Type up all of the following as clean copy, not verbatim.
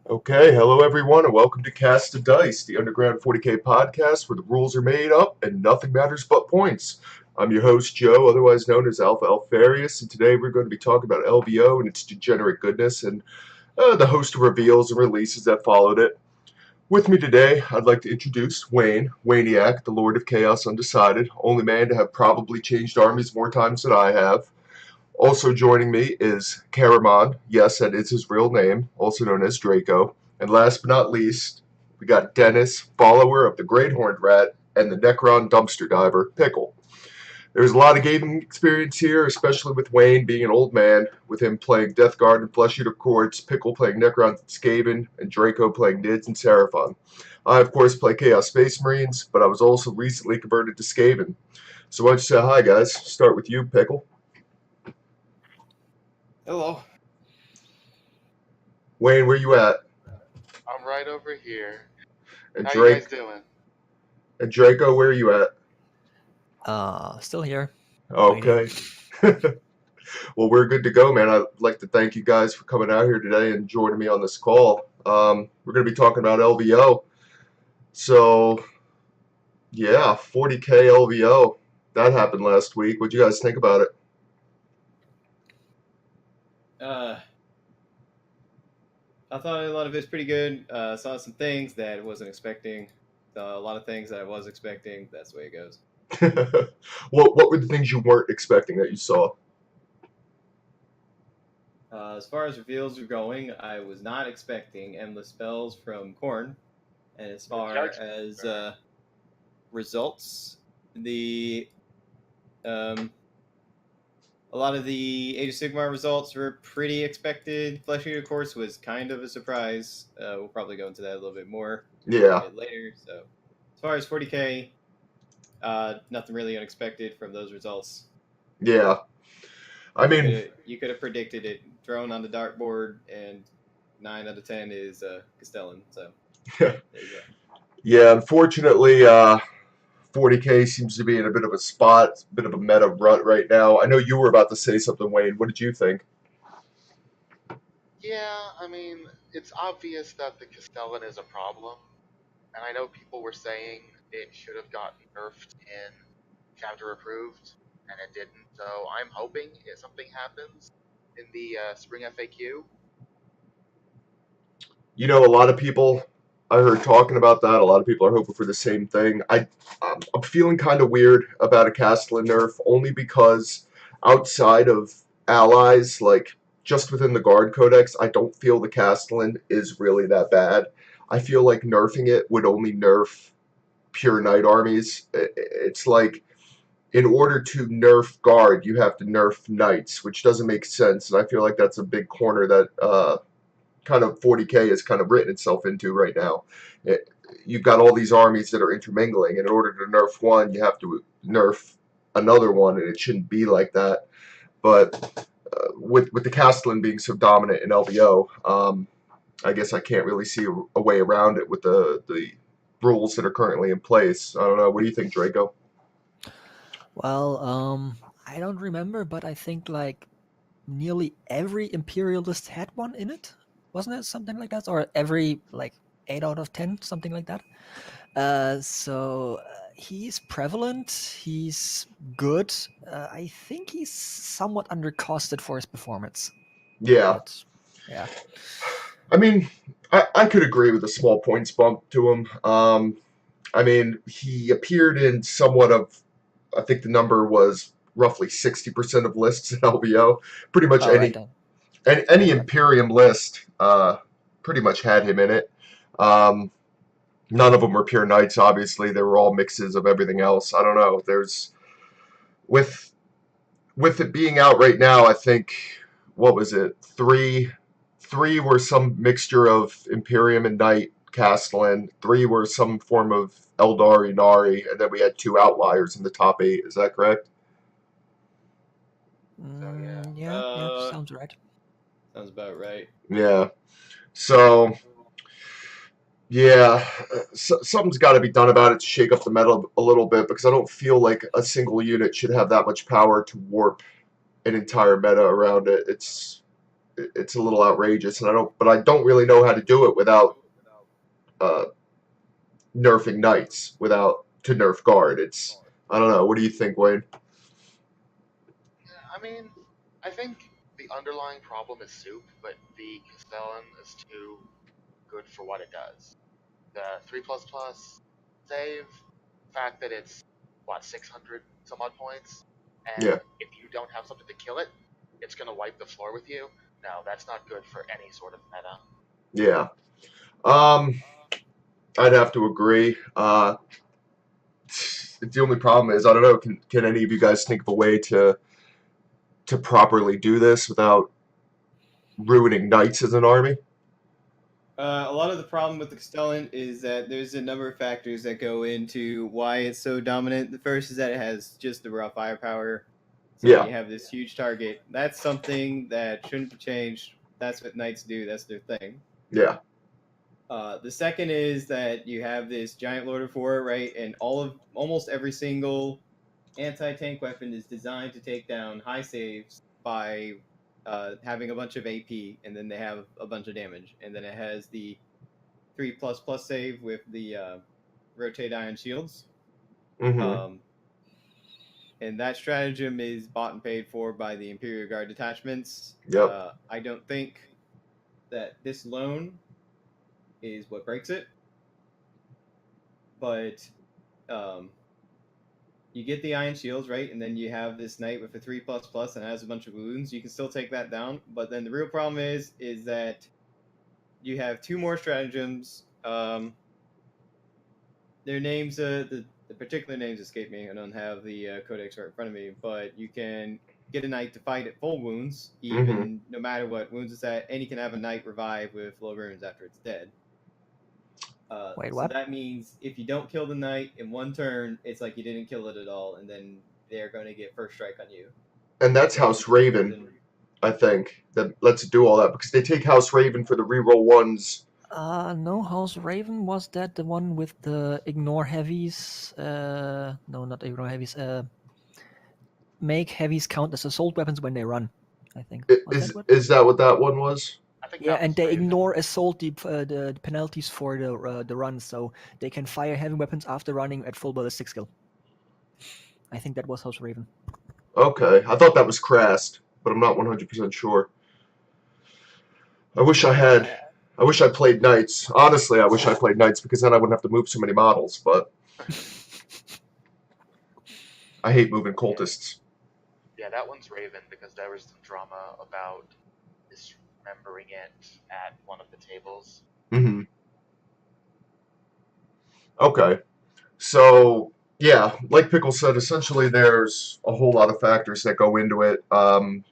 Okay, hello everyone, and welcome to Cast of Dice, the Underground 40K podcast where the rules are made up and nothing matters but points. I'm your host, Joe, otherwise known as Alpha Alfarius, and today we're going to be talking about LVO and its degenerate goodness and the host of reveals and releases that followed it. With me today, I'd like to introduce Wayne, Waniac, the Lord of Chaos Undecided, only man to have probably changed armies more times than I have. Also joining me is Karaman. Yes, that is his real name, also known as Draco. And last but not least, we got Dennis, follower of the Great Horned Rat and the Necron Dumpster Diver, Pickle. There's a lot of gaming experience here, especially with Wayne being an old man, with him playing Death Guard and Flesh Eater Courts, Pickle playing Necrons and Skaven, and Draco playing Nids and Seraphon. I, of course, play Chaos Space Marines, but I was also recently converted to Skaven. So why don't you say hi, guys? Start with you, Pickle. Hello. Wayne, where you at? I'm right over here. And How you guys doing? And Draco, where are you at? Still here. Okay. Well, we're good to go, man. I'd like to thank you guys for coming out here today and joining me on this call. We're going to be talking about LVO. So, yeah, 40K LVO. That happened last week. What'd you guys think about it? I thought a lot of it's pretty good. Saw some things that I wasn't expecting. Saw a lot of things that I was expecting. That's the way it goes. What were the things you weren't expecting that you saw? As far as reveals are going, I was not expecting endless spells from Korn. And as far as results, a lot of the Age of Sigmar results were pretty expected. Flesh Eater Course was kind of a surprise. We'll probably go into that a little bit more later. So, as far as 40K, nothing really unexpected from those results. Yeah. I mean, you could have predicted it. Thrown on the dartboard, and 9 out of 10 is Castellan. So, there you go. Yeah, unfortunately, 40K seems to be in a bit of a spot, a bit of a meta rut right now. I know you were about to say something, Wayne. What did you think? Yeah, I mean, it's obvious that the Castellan is a problem. And I know people were saying it should have gotten nerfed in Chapter Approved, and it didn't. So I'm hoping something happens in the Spring FAQ. You know, a lot of people I heard talking about that. A lot of people are hoping for the same thing. I'm feeling kind of weird about a Castellan nerf only because outside of allies, like just within the Guard Codex, I don't feel the Castellan is really that bad. I feel like nerfing it would only nerf pure Knight armies. It's like in order to nerf Guard, you have to nerf Knights, which doesn't make sense. And I feel like that's a big corner that kind of 40K has kind of written itself into right now. You've got all these armies that are intermingling, and in order to nerf one, you have to nerf another one, and it shouldn't be like that. But with the Castellan being so dominant in LVO, I guess I can't really see a way around it with the rules that are currently in place. I don't know. What do you think, Draco? Well, I don't remember, but I think like nearly every Imperialist had one in it. Wasn't it something like that? Or every like 8 out of 10, something like that. So he's prevalent. He's good. I think he's somewhat undercosted for his performance. Yeah. But, yeah. I mean, I could agree with a small points bump to him. I mean, he appeared in somewhat of, I think the number was roughly 60% of lists in LVO. Pretty much any Imperium list pretty much had him in it. None of them were pure Knights, obviously. They were all mixes of everything else. I don't know. With it being out right now, I think, what was it? Three were some mixture of Imperium and Knight Castellan. 3 were some form of Eldari, Nari, and then we had 2 outliers in the top 8. Is that correct? Yeah, sounds right. Sounds about right. Yeah. So, yeah, something's got to be done about it to shake up the meta a little bit, because I don't feel like a single unit should have that much power to warp an entire meta around it. it's a little outrageous, and I don't really know how to do it without nerfing knights, without to nerf guard. I don't know. What do you think, Wayne? I mean, I think the underlying problem is soup, but the Castellan is too good for what it does. The 3++ save, the fact that it's, 600 some odd points, and Yeah. if you don't have something to kill it, it's going to wipe the floor with you. No, that's not good for any sort of meta. Yeah. I'd have to agree. The only problem is, I don't know, can any of you guys think of a way to properly do this without ruining knights as an army? A lot of the problem with the Castellan is that there's a number of factors that go into why it's so dominant. The first is that it has just the raw firepower. So Yeah. you have this huge target. That's something that shouldn't be changed. That's what knights do. That's their thing. Yeah. The second is that you have this giant Lord of War, right? And almost every single anti-tank weapon is designed to take down high saves by having a bunch of AP, and then they have a bunch of damage, and then it has the 3++ save with the rotate iron shields. Mm-hmm. And that stratagem is bought and paid for by the Imperial Guard detachments. Yep. I don't think that this alone is what breaks it, but you get the iron shields, right? And then you have this knight with a 3++ and has a bunch of wounds. You can still take that down, but then the real problem is that you have two more stratagems. Their names, the particular names escape me. I don't have the codex right in front of me, but you can get a knight to fight at full wounds, even no matter what wounds it's at, and you can have a knight revive with low runes after it's dead. Wait, so what? that means if you don't kill the knight in one turn, it's like you didn't kill it at all, and then they're going to get first strike on you. And that's House Raven, I think, that lets it do all that, because they take House Raven for the reroll ones. No, House Raven, was that the one with the ignore heavies? No, not ignore heavies. Make heavies count as assault weapons when they run, I think. Is that what that one was? I think Yeah, that and was they Raven. ignore assault the penalties for the run, so they can fire heavy weapons after running at full ballistic skill. I think that was House Raven. Okay, I thought that was Crast, but I'm not 100% sure. I wish I played Knights. Honestly, I wish I played Knights, because then I wouldn't have to move so many models, but I hate moving cultists. Yeah, that one's Raven, because there was some drama about misremembering it at one of the tables. Mm-hmm. Okay. So, yeah, like Pickle said, essentially there's a whole lot of factors that go into it. Do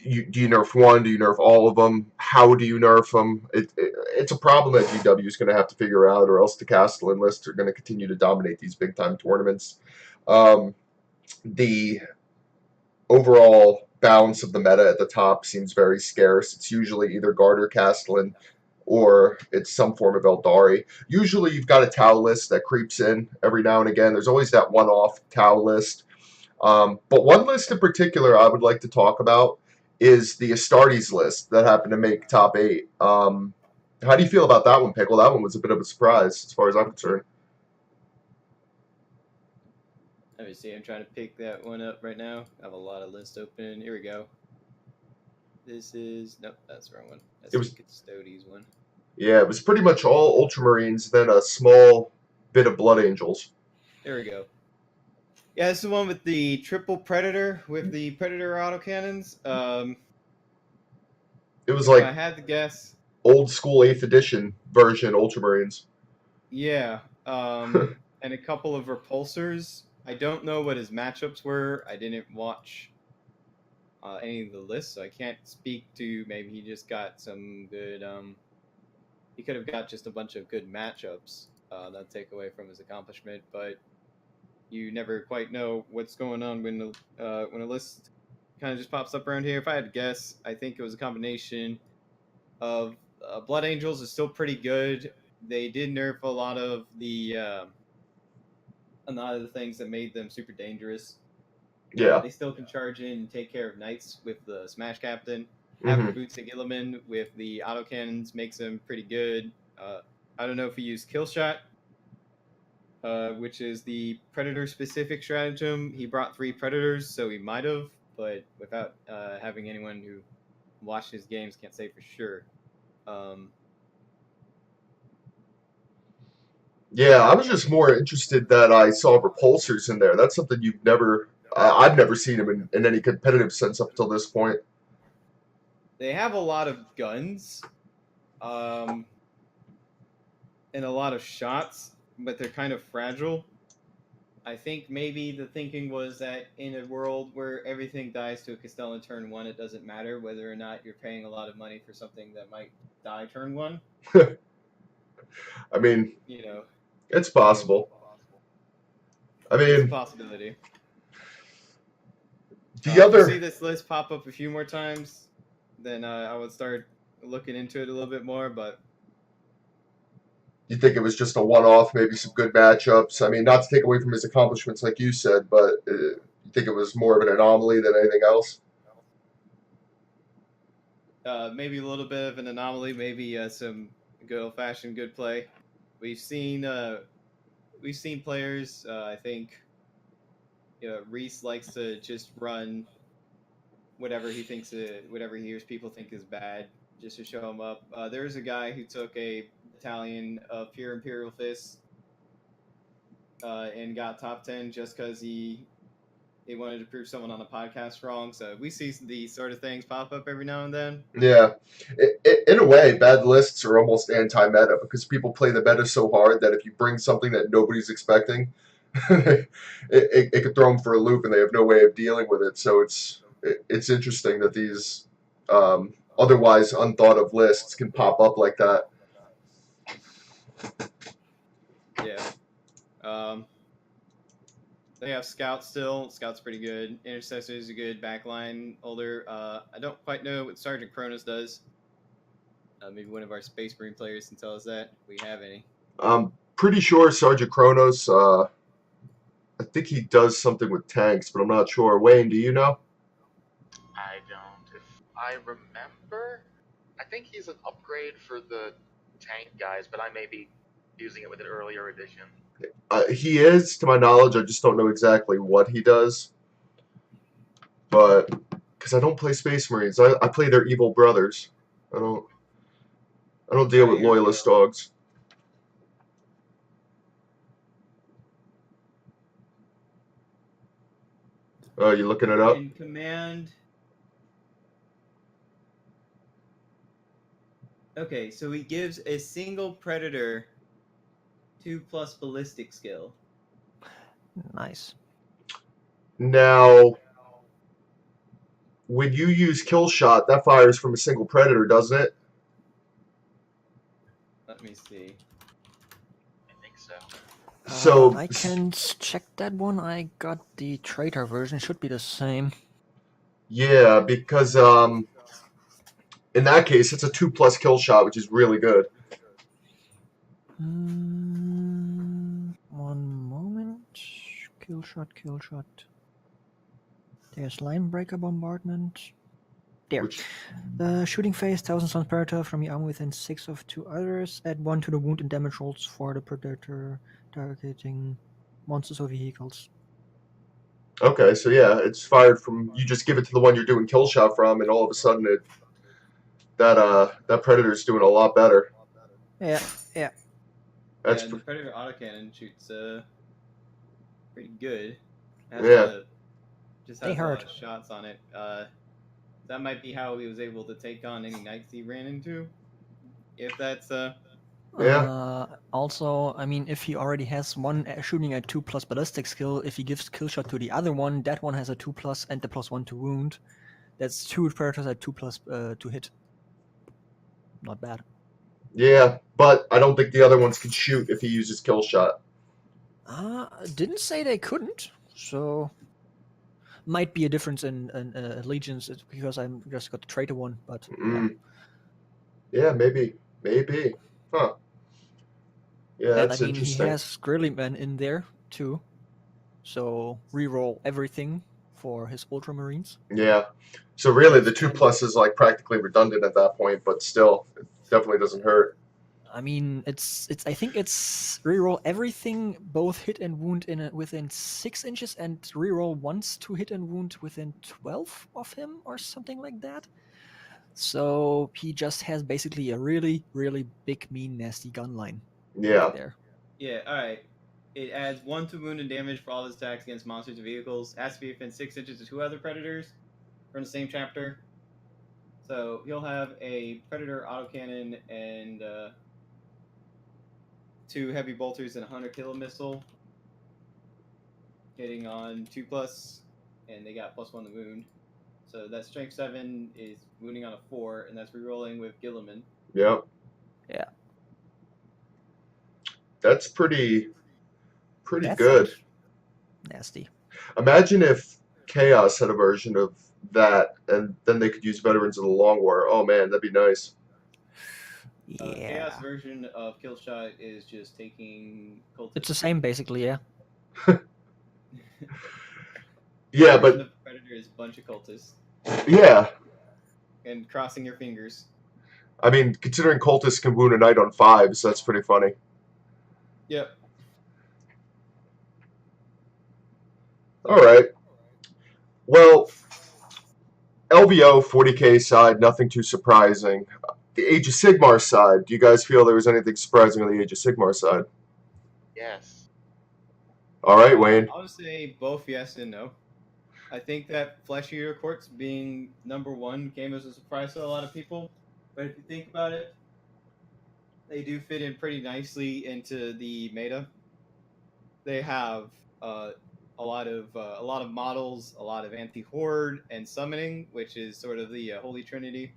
you nerf one? Do you nerf all of them? How do you nerf them? It's a problem that GW is going to have to figure out, or else the Castellan lists are going to continue to dominate these big-time tournaments. The overall balance of the meta at the top seems very scarce. It's usually either Guard or Castellan, or it's some form of Eldari. Usually you've got a Tau list that creeps in every now and again. There's always that one-off Tau list. But one list in particular I would like to talk about is the Astartes list that happened to make top 8. How do you feel about that one, Pickle? That one was a bit of a surprise as far as I'm concerned. Let me see. I'm trying to pick that one up right now. I have a lot of lists open. Here we go. This is... Nope, that's the wrong one. That's the Custodes one. Yeah, it was pretty much all Ultramarines, then a small bit of Blood Angels. There we go. Yeah, this is the one with the triple Predator, with the Predator autocannons. It was I had to guess, old school 8th edition version Ultramarines. Yeah, and a couple of repulsors. I don't know what his matchups were. I didn't watch any of the lists, so I can't speak to. Maybe he just got some good. He could have got just a bunch of good matchups. That take away from his accomplishment, but you never quite know what's going on when a list kind of just pops up around here. If I had to guess, I think it was a combination of Blood Angels is still pretty good. They did nerf a lot of the things that made them super dangerous. Yeah. They still can charge in and take care of knights with the Smash Captain. Having Boots of Gilliman with the autocannons makes them pretty good. I don't know if he used Killshot, which is the Predator-specific stratagem. He brought 3 Predators, so he might have, but without having anyone who watched his games, can't say for sure. Yeah, I was just more interested that I saw repulsors in there. That's something I've never seen them in any competitive sense up until this point. They have a lot of guns, and a lot of shots, but they're kind of fragile. I think maybe the thinking was that in a world where everything dies to a Castellan turn 1, it doesn't matter whether or not you're paying a lot of money for something that might die turn 1. I mean, it's possible. I mean, it's a possibility. If you see this list pop up a few more times, then I would start looking into it a little bit more, but... You think it was just a one-off, maybe some good matchups? I mean, not to take away from his accomplishments like you said, but you think it was more of an anomaly than anything else? Maybe a little bit of an anomaly, maybe some good old-fashioned good play. We've seen players, I think, Reese likes to just run whatever he hears people think is bad, just to show him up. There's a guy who took a battalion of pure Imperial Fists and got top 10 just because he wanted to prove someone on the podcast wrong. So we see these sort of things pop up every now and then. Yeah. In a way, bad lists are almost anti-meta because people play the meta so hard that if you bring something that nobody's expecting, it could throw them for a loop and they have no way of dealing with it. So it's interesting that these otherwise unthought of lists can pop up like that. Yeah. They have Scout still. Scout's pretty good. Intercessor is a good backline holder. I don't quite know what Sergeant Kronos does. Maybe one of our Space Marine players can tell us that, if we have any. I'm pretty sure Sergeant Kronos, I think he does something with tanks, but I'm not sure. Wayne, do you know? I don't. If I remember, I think he's an upgrade for the tank guys, but I may be using it with an earlier edition. He is, to my knowledge. I just don't know exactly what he does. But, because I don't play Space Marines. I play their evil brothers. I don't deal with loyalist dogs. You looking it up? In command. Okay, so he gives a single predator 2+ ballistic skill. Nice. Now, when you use kill shot, that fires from a single predator, doesn't it? Let me see. I think so. So I can check that one. I got the traitor version. Should be the same. Yeah, because in that case, it's a 2+ kill shot, which is really good. One moment. Kill shot. There's line breaker bombardment. There. The shooting phase, 1000 Suns Predator from your arm within 6 of 2 others. Add 1 to the wound and damage rolls for the Predator targeting monsters or vehicles. Okay, so yeah, it's fired from. You just give it to the one you're doing kill shot from, and all of a sudden that Predator's doing a lot better. Yeah. That's the Predator autocannon shoots pretty good. Just has a lot of shots on it. That might be how he was able to take on any knights he ran into. If that's also, I mean, if he already has one shooting a 2+ ballistic skill, if he gives kill shot to the other one, that one has a 2+ and the +1 to wound. That's 2 predators at 2+ to hit. Not bad. Yeah, but I don't think the other ones can shoot if he uses kill shot. Didn't say they couldn't, so might be a difference in legions because I just got the traitor one, but yeah, maybe, huh? Yeah, that's interesting. He has Grillyman in there too, so reroll everything for his Ultramarines. Yeah. So really, the 2+ is like practically redundant at that point, but still, it definitely doesn't hurt. I mean, it's. I think it's reroll everything, both hit and wound within 6 inches, and reroll once to hit and wound within 12 of him, or something like that. So he just has basically a really, really big, mean, nasty gun line. Yeah. Right there. Yeah. All right. It adds 1 to wound and damage for all his attacks against monsters and vehicles. Has to be within 6 inches of 2 other predators from the same chapter. So he'll have a predator autocannon and 2 heavy bolters and a 100 kilo missile. Hitting on 2+, and they got +1 to wound. So that strength 7 is wounding on a 4, and that's rerolling with Gilliman. Yep. Yeah. That's pretty That good. Nasty. Imagine if Chaos had a version of that, and then they could use Veterans of the Long War. Oh man, that'd be nice. Yeah. Chaos version of Killshot is just taking cultists. It's the same, basically, yeah. Yeah, but the Predator is a bunch of cultists. Yeah. And crossing your fingers. I mean, considering cultists can wound a knight on 5s, that's pretty funny. Yep. All right. Well, LVO 40k side, nothing too surprising. The Age of Sigmar side, do you guys feel there was anything surprising on the Age of Sigmar side? Yes. All right, Wayne. I would say both yes and no. I think that Flesh Eater Courts being #1 came as a surprise to a lot of people. But if you think about it, they do fit in pretty nicely into the meta. They have a lot of models, a lot of anti-horde and summoning, which is sort of the holy trinity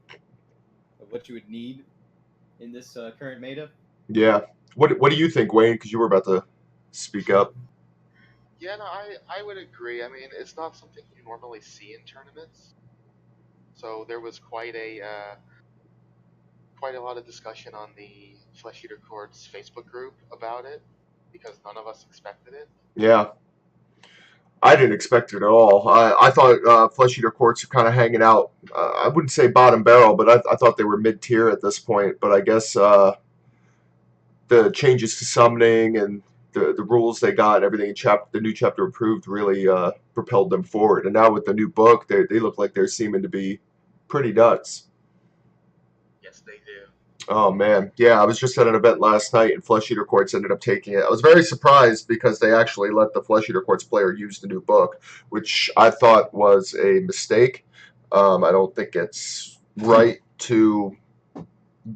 of what you would need in this current meta. Yeah. What do you think, Wayne? Because you were about to speak up. Yeah, no, I would agree. I mean, it's not something you normally see in tournaments. So there was quite a lot of discussion on the Flesh Eater Courts Facebook group about it, because none of us expected it. Yeah. I didn't expect it at all. I thought Flesh Eater Courts are kind of hanging out. I wouldn't say bottom barrel, but I thought they were mid-tier at this point. But I guess the changes to summoning and the rules they got and everything the new chapter approved really propelled them forward. And now with the new book, they look like they're seeming to be pretty nuts. Yes, they do. Oh man, yeah, I was just at an event last night and Flesh Eater Courts ended up taking it. I was very surprised because they actually let the Flesh Eater Courts player use the new book, which I thought was a mistake. I don't think it's right to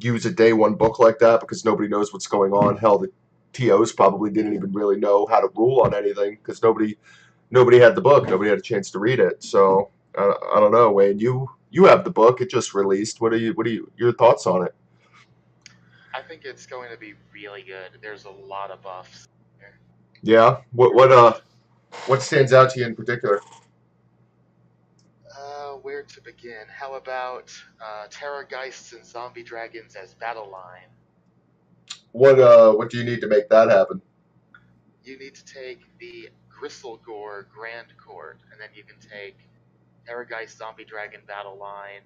use a day 1 book like that because nobody knows what's going on. Hell, the TOs probably didn't even really know how to rule on anything because nobody had the book. Nobody had a chance to read it. So I don't know, Wayne. You have the book. It just released. What are your thoughts on it? I think it's going to be really good. There's a lot of buffs here. Yeah. What stands out to you in particular? Where to begin? How about Terrorgeists and Zombie Dragons as battle line? What do you need to make that happen? You need to take the Gristlegore Grand Court, and then you can take Terrorgeist Zombie Dragon battle line.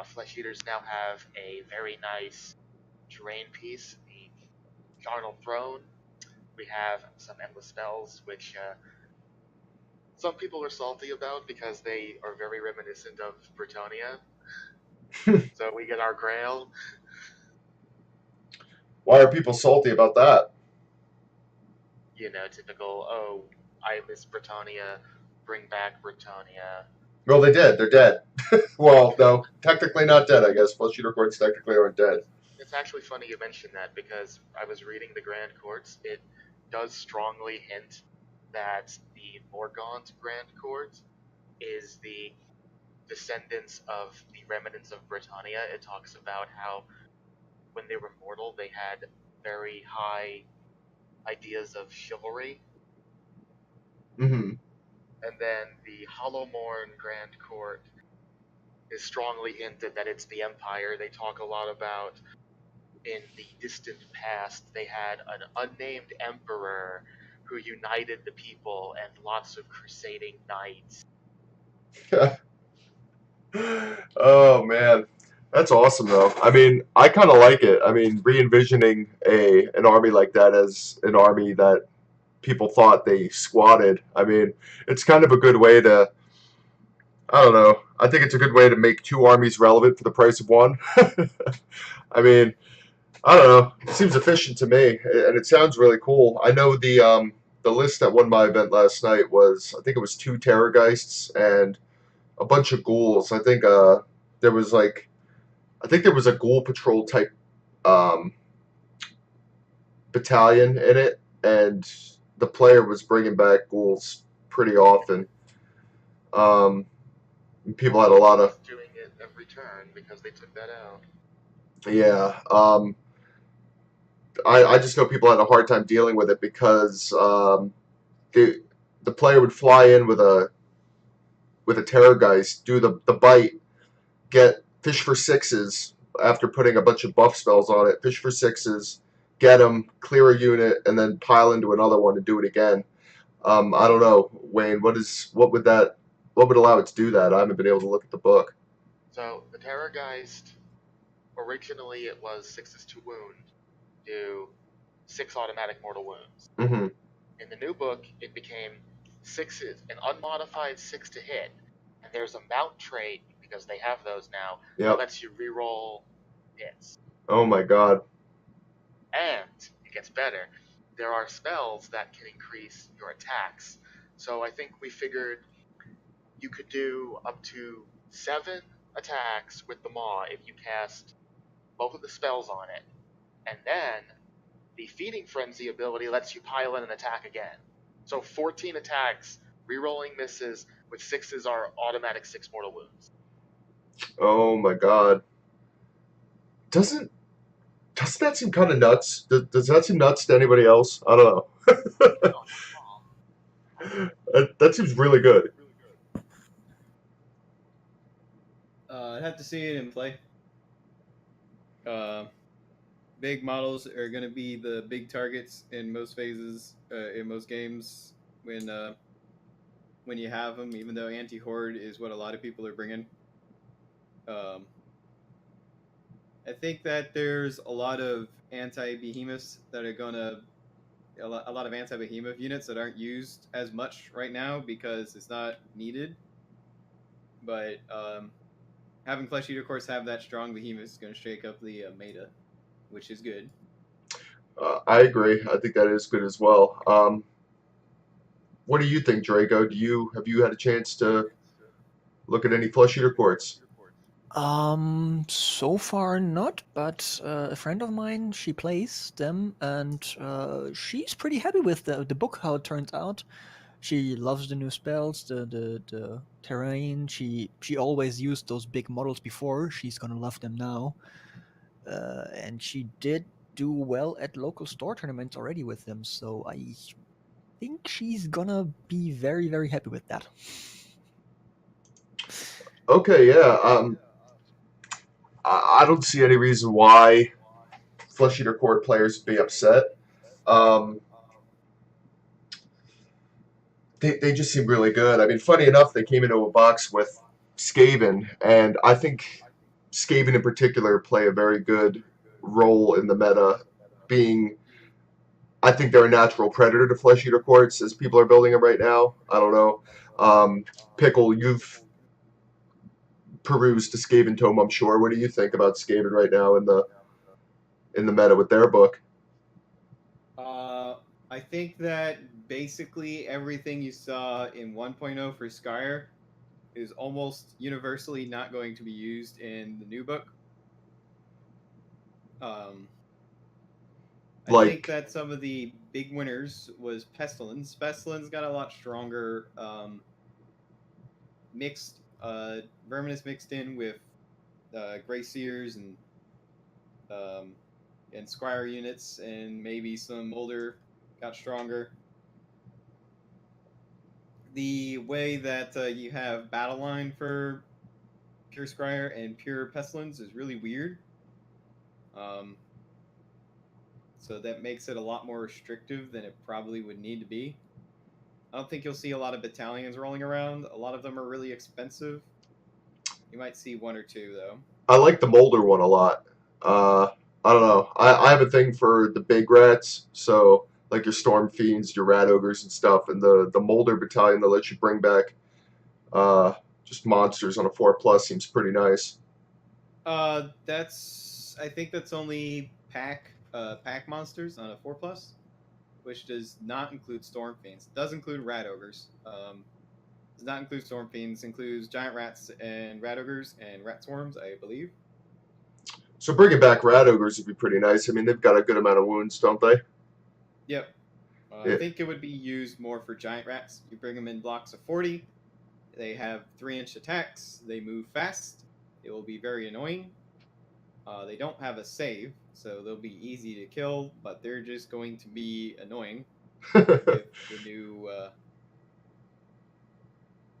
Flesh Eaters now have a very nice terrain piece, the Charnel Throne. We have some endless spells, which some people are salty about because they are very reminiscent of Bretonnia. So we get our Grail. Why are people salty about that? You know, typical, oh, I miss Bretonnia, bring back Bretonnia. Well, they did. They're dead. Well, no, technically not dead, I guess. Flesh Eater Courts technically aren't dead. It's actually funny you mentioned that because I was reading the Grand Courts. It does strongly hint that the Morgaunt Grand Court is the descendants of the remnants of Britannia. It talks about how when they were mortal, they had very high ideas of chivalry. Mm-hmm. And then the Hollowmorn Grand Court is strongly hinted that it's the Empire. They talk a lot about in the distant past, they had an unnamed emperor who united the people and lots of crusading knights. Oh man, that's awesome though. I mean, I kind of like it. I mean, re-envisioning an army like that as an army that people thought they squatted. I mean, it's kind of a good way to. I don't know. I think it's a good way to make two armies relevant for the price of one. I mean, I don't know. It seems efficient to me, and it sounds really cool. I know the list that won my event last night was, I think it was two Terrorgeists and a bunch of ghouls. There was like I think there was a ghoul patrol type um, battalion in it, and the player was bringing back ghouls pretty often. Um, People had a lot of doing it every turn because they took that out. yeah. I just know people had a hard time dealing with it because the the player would fly in with a Terrorgeist, do the bite, get fish for sixes after putting a bunch of buff spells on it, fish for sixes, get them, clear a unit, and then pile into another one and do it again. I don't know, Wayne. What would allow it to do that? I haven't been able to look at the book. So the Terrorgeist, originally it was 6s to wound, do 6 automatic mortal wounds. Mm-hmm. In the new book, it became 6s, an unmodified 6 to hit, and there's a mount trait because they have those now that lets you reroll hits. Oh my god. And it gets better. There are spells that can increase your attacks. So I think we figured you could do up to 7 attacks with the Maw if you cast both of the spells on it. And then the Feeding Frenzy ability lets you pile in an attack again. So 14 attacks, rerolling misses, with 6s are automatic 6 mortal wounds. Oh my god. Doesn't that seem kind of nuts? Does that seem nuts to anybody else? I don't know. That seems really good. I'd have to see it in play. Big models are going to be the big targets in most phases, in most games when you have them. Even though anti-horde is what a lot of people are bringing. I think that there's a lot of anti-behemoths that are gonna a lot of anti-behemoth units that aren't used as much right now because it's not needed. But having Flesh Eater Course have that strong behemoth is going to shake up the meta, which is good. I agree. I think that is good as well. What do you think, Draco? Have you had a chance to look at any Flesh Eater Courts? So far not, but a friend of mine, she plays them, and she's pretty happy with the book, how it turns out. She loves the new spells, the terrain. She always used those big models before. She's gonna love them now. And she did do well at local store tournaments already with them, so I think she's gonna be very, very happy with that. Okay, yeah. I don't see any reason why Flesh Eater Court players would be upset. They just seem really good. I mean, funny enough, they came into a box with Skaven, and I think Skaven in particular play a very good role in the meta, being I think they're a natural predator to Flesh Eater Courts as people are building them right now. I don't know. Pickle, you've perused the Skaven tome, I'm sure. What do you think about Skaven right now in the meta with their book? I think that basically everything you saw in 1.0 for Skyer is almost universally not going to be used in the new book. I think that some of the big winners was Pestilence. Pestilence got a lot stronger. Mixed Verminous mixed in with Grey Seers and Squire units, and maybe some Molder got stronger. The way that you have Battle Line for Pure Scryer and Pure Pestilence is really weird. So that makes it a lot more restrictive than it probably would need to be. I don't think you'll see a lot of battalions rolling around. A lot of them are really expensive. You might see one or two, though. I like the Molder one a lot. I don't know. I have a thing for the big rats, so like your Storm Fiends, your Rat Ogres and stuff, and the Molder battalion that lets you bring back just monsters on a 4+ seems pretty nice. I think that's only pack monsters on a 4+, which does not include Storm Fiends. It does include Rat Ogres. Does not include Storm Fiends. Includes Giant Rats and Rat Ogres and Rat Swarms, I believe. So bringing back Rat Ogres would be pretty nice. I mean, they've got a good amount of wounds, don't they? Yep. I think it would be used more for Giant Rats. You bring them in blocks of 40. They have 3-inch attacks. They move fast. It will be very annoying. They don't have a save, so they'll be easy to kill, but they're just going to be annoying with the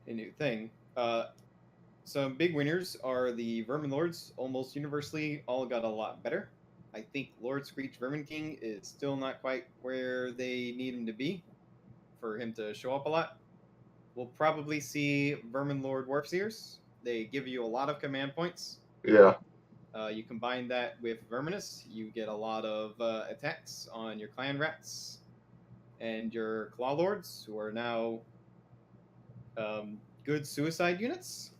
new thing. Some big winners are the Vermin Lords. Almost universally, all got a lot better. I think Lord Screech Vermin King is still not quite where they need him to be for him to show up a lot. We'll probably see Vermin Lord Warpseers. They give you a lot of command points. Yeah. You combine that with Verminous, you get a lot of attacks on your Clan Rats and your Claw Lords, who are now good suicide units.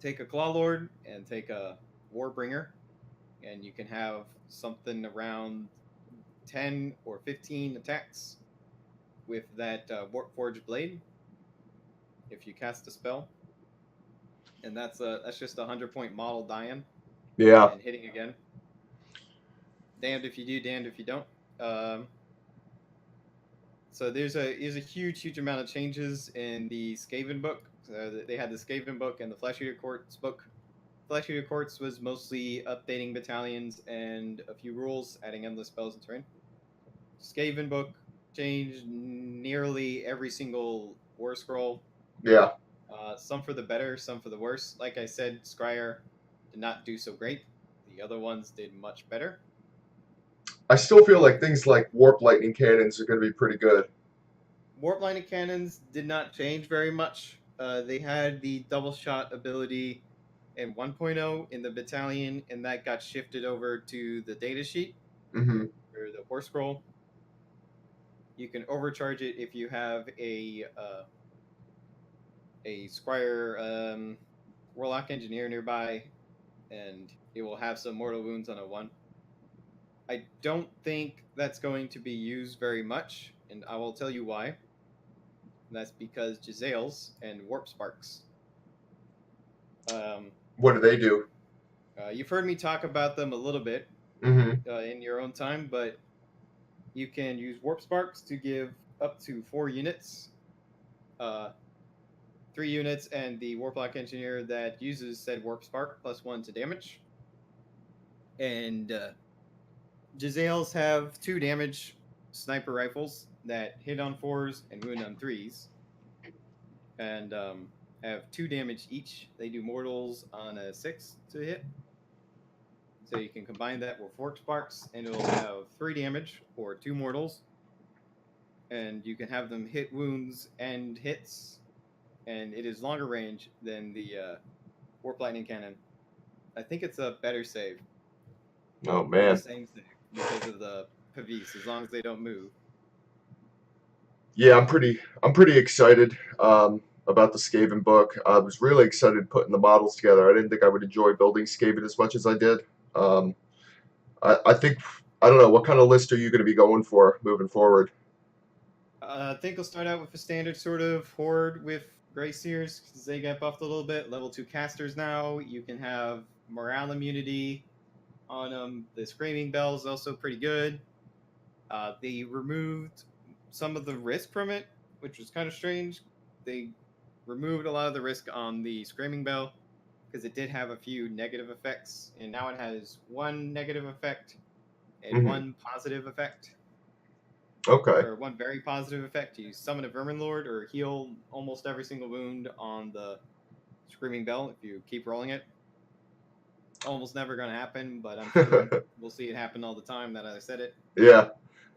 Take a Claw Lord and take a Warbringer, and you can have something around 10 or 15 attacks with that Warpforged Blade if you cast a spell. And that's just a 100-point model dying. Yeah. And hitting again. Damned if you do, damned if you don't. So there's a huge amount of changes in the Skaven book. They had the Skaven book and the Flesh Eater Courts book. Flesh Eater Courts was mostly updating battalions and a few rules, adding endless spells and terrain. Skaven book changed nearly every single war scroll. Yeah. Some for the better, some for the worse. Like I said, Scryer did not do so great. The other ones did much better. I still feel like things like Warp Lightning Cannons are going to be pretty good. Warp Lightning Cannons did not change very much. They had the double shot ability in 1.0 in the battalion, and that got shifted over to the datasheet or the horse scroll. You can overcharge it if you have a Scryer Warlock Engineer nearby, and it will have some mortal wounds on a 1. I don't think that's going to be used very much, and I will tell you why. And that's because Giselles and Warp Sparks. What do they do? You've heard me talk about them a little bit in your own time, but you can use Warp Sparks to give up to 4 units. 3 units, and the Warlock Engineer that uses said Warp Spark +1 to damage. And Giselles have 2 damage sniper rifles that hit on 4s and wound on 3s. And have 2 damage each. They do mortals on a 6 to hit. So you can combine that with Warp Sparks, and it'll have 3 damage for 2 mortals. And you can have them hit wounds and hits. And it is longer range than the Warp Lightning Cannon. I think it's a better save. Oh man! The same save because of the Pavis, as long as they don't move. Yeah, I'm pretty excited about the Skaven book. I was really excited putting the models together. I didn't think I would enjoy building Skaven as much as I did. I think, I don't know, what kind of list are you going to be going for moving forward? I think we'll start out with a standard sort of horde with Grey Seers, because they get buffed a little bit. Level 2 casters now. You can have morale immunity on them. The Screaming Bell is also pretty good. They removed some of the risk from it, which was kind of strange. They removed a lot of the risk on the Screaming Bell because it did have a few negative effects, and now it has 1 negative effect and 1 positive effect. Okay. Or 1 very positive effect. You summon a Vermin Lord or heal almost every single wound on the Screaming Bell if you keep rolling it. Almost never going to happen, but I'm sure we'll see it happen all the time that I said it. Yeah,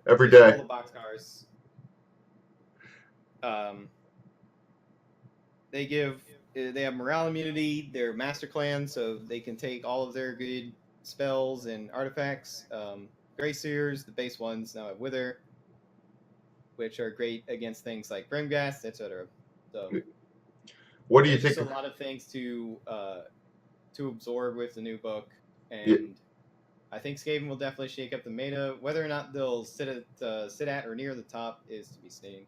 every day. Full of boxcars. They have morale immunity. They're master clan, so they can take all of their good spells and artifacts. Grey Seers, the base ones, now have Wither, which are great against things like Brimghast, etc. So, what do you think? There's a lot of things to absorb with the new book, and yeah. I think Skaven will definitely shake up the meta. Whether or not they'll sit at or near the top is to be seen.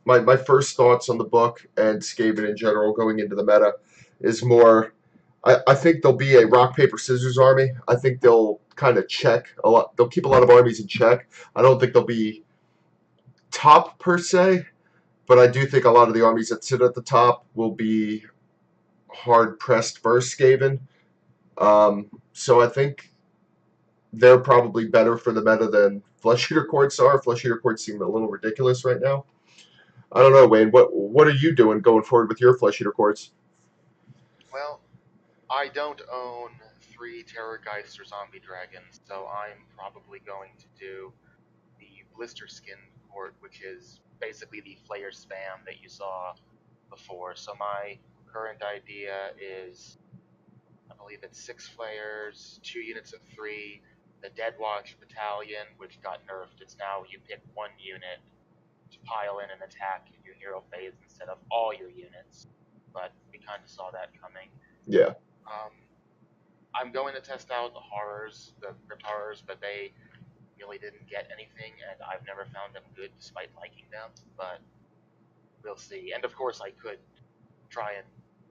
My first thoughts on the book and Skaven in general going into the meta is more. I think there'll be a rock paper scissors army. I think they'll kind of check a lot. They'll keep a lot of armies in check. I don't think they'll be top per se, but I do think a lot of the armies that sit at the top will be hard pressed versus Skaven. So I think they're probably better for the meta than Flesh Eater Courts are. Flesh Eater Courts seem a little ridiculous right now. I don't know, Wayne. What are you doing going forward with your Flesh Eater Courts? Well, I don't own 3 Terrorgeist or Zombie Dragons, so I'm probably going to do the Blister Skin Court, which is basically the Flayer spam that you saw before. So my current idea is, I believe it's 6 Flayers, 2 units of 3, the Deadwatch Battalion, which got nerfed. It's now you pick 1 unit to pile in and attack in your hero phase instead of all your units. But we kind of saw that coming. Yeah. I'm going to test out the horrors, the crypt horrors, but they really didn't get anything, and I've never found them good despite liking them. But we'll see. And of course, I could try and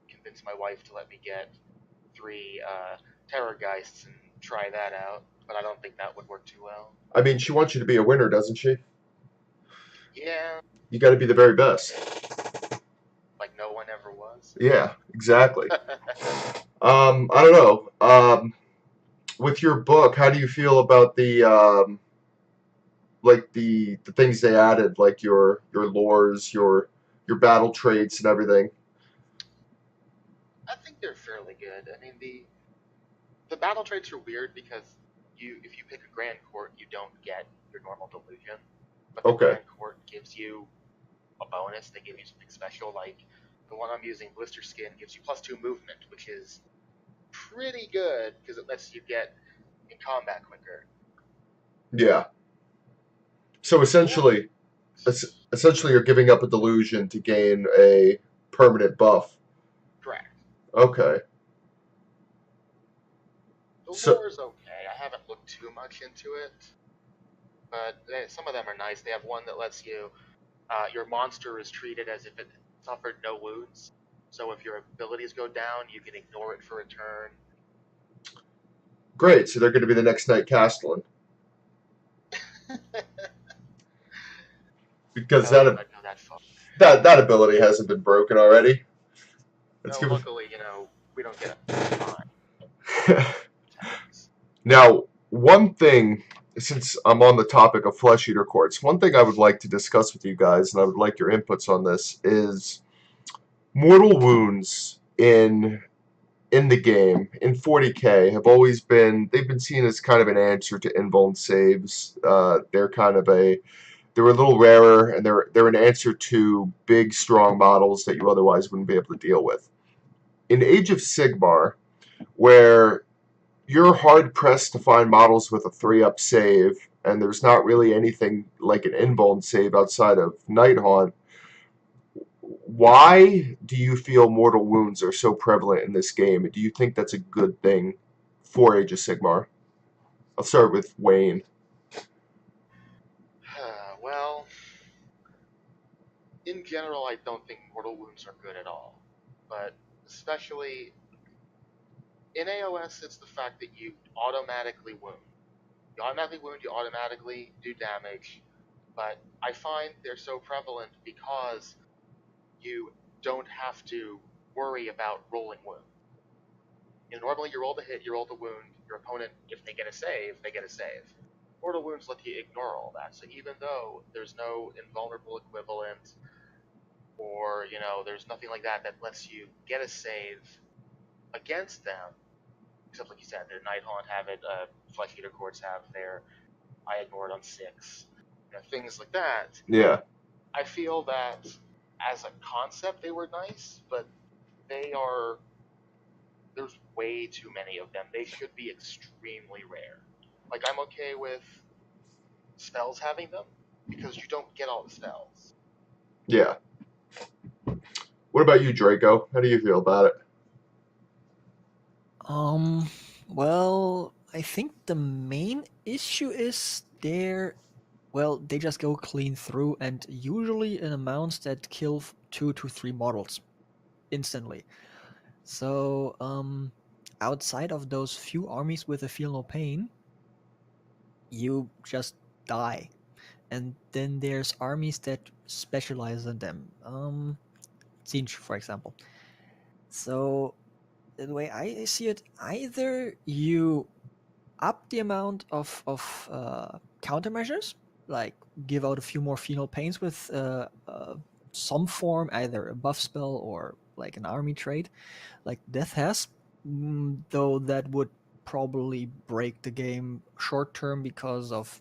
convince my wife to let me get 3 Terrorgeists and try that out, but I don't think that would work too well. I mean, she wants you to be a winner, doesn't she? Yeah. You got to be the very best. Like no one ever was. Yeah, exactly. I don't know. With your book, how do you feel about the the things they added, like your lores, your battle traits, and everything? I think they're fairly good. I mean, the battle traits are weird because if you pick a Grand Court, you don't get your normal delusion, but the Grand Court gives you a bonus. They give you something special, like the one I'm using, Blister Skin, gives you +2 movement, which is pretty good because it lets you get in combat quicker. Yeah. So essentially you're giving up a delusion to gain a permanent buff. Correct. Okay. The lore is okay. I haven't looked too much into it, but some of them are nice. They have one that lets you, your monster is treated as if it suffered no wounds. So if your abilities go down, you can ignore it for a turn. Great. So they're going to be the next Night Castellan. Because that ability hasn't been broken already. Luckily, we don't get time. Now, one thing, since I'm on the topic of Flesh Eater Courts, one thing I would like to discuss with you guys, and I would like your inputs on this, is mortal wounds in the game, in 40k, have always been, they've been seen as kind of an answer to invuln saves. They're a little rarer, and they're an answer to big, strong models that you otherwise wouldn't be able to deal with. In Age of Sigmar, where you're hard-pressed to find models with a 3-up save, and there's not really anything like an invuln save outside of Nighthaunt, why do you feel mortal wounds are so prevalent in this game? And do you think that's a good thing for Age of Sigmar? I'll start with Wayne. Well, in general, I don't think mortal wounds are good at all. But especially in AOS, it's the fact that you automatically wound. You automatically do damage. But I find they're so prevalent because you don't have to worry about rolling wound. Normally you roll the hit, you roll the wound, your opponent, if they get a save, they get a save. Mortal wounds let you ignore all that, so even though there's no invulnerable equivalent, or, there's nothing like that that lets you get a save against them, except like you said, their Nighthaunt have it, Flesh Eater Courts have their I ignored on 6. things like that. Yeah. I feel that as a concept they were nice, but there's way too many of them. They should be extremely rare. Like, I'm okay with spells having them because you don't get all the spells. Yeah. What about you, Draco? How do you feel about it? Well, I think the main issue is they just go clean through, and usually in amounts that kill 2 to 3 models instantly. So, outside of those few armies with a feel no pain, you just die. And then there's armies that specialize in them. Siege, for example. So the way I see it, either you up the amount of countermeasures, like give out a few more phenol paints with some form, either a buff spell or like an army trait, like Death has, though that would probably break the game short term because of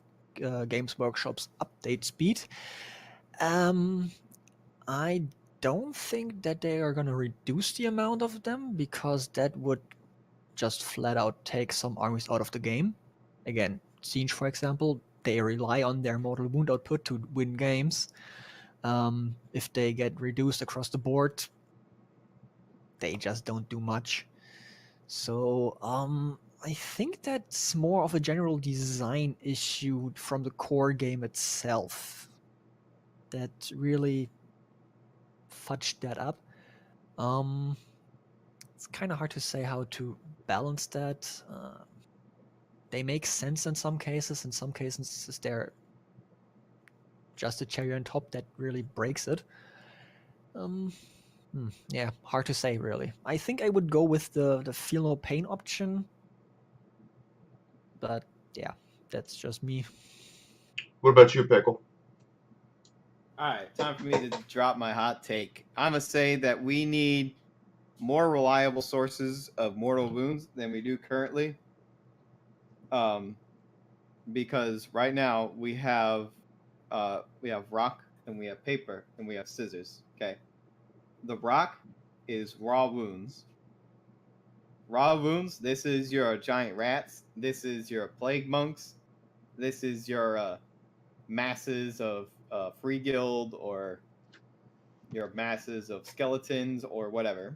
Games Workshop's update speed. I don't think that they are going to reduce the amount of them because that would just flat out take some armies out of the game. Again, Siege, for example, they rely on their mortal wound output to win games. If they get reduced across the board, they just don't do much. So, I think that's more of a general design issue from the core game itself that really fudged that up. It's kind of hard to say how to balance that. They make sense in some cases. In some cases, they're just a cherry on top that really breaks it. Yeah, hard to say really. I think I would go with the feel no pain option, but yeah, that's just me. What about you, Pickle? All right, time for me to drop my hot take. I'm gonna say that we need more reliable sources of mortal wounds than we do currently. Because right now we have rock and we have paper and we have scissors. Okay, the rock is raw wounds. Raw wounds. This is your giant rats. This is your plague monks. This is your masses of free guild or your masses of skeletons or whatever.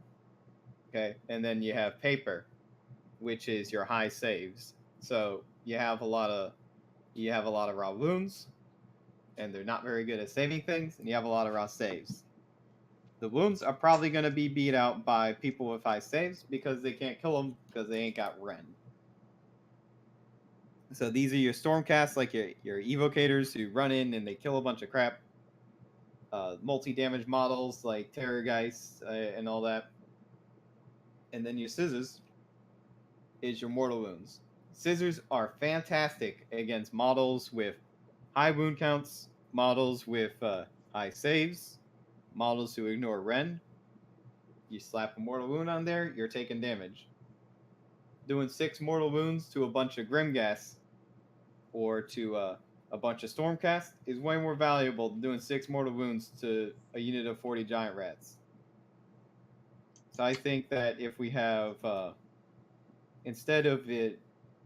Okay, and then you have paper, which is your high saves. So you have a lot of raw wounds, and they're not very good at saving things, and you have a lot of raw saves. The wounds are probably going to be beat out by people with high saves because they can't kill them because they ain't got Ren. So these are your Stormcasts, like your Evocators who run in and they kill a bunch of crap. Multi-damage models like Terrorgeist and all that. And then your Scissors is your Mortal Wounds. Scissors are fantastic against models with high wound counts, models with high saves, models who ignore Ren. You slap a mortal wound on there, you're taking damage. Doing 6 mortal wounds to a bunch of Grimgas or to a bunch of Stormcast is way more valuable than doing 6 mortal wounds to a unit of 40 giant rats. So I think that if we have, instead of it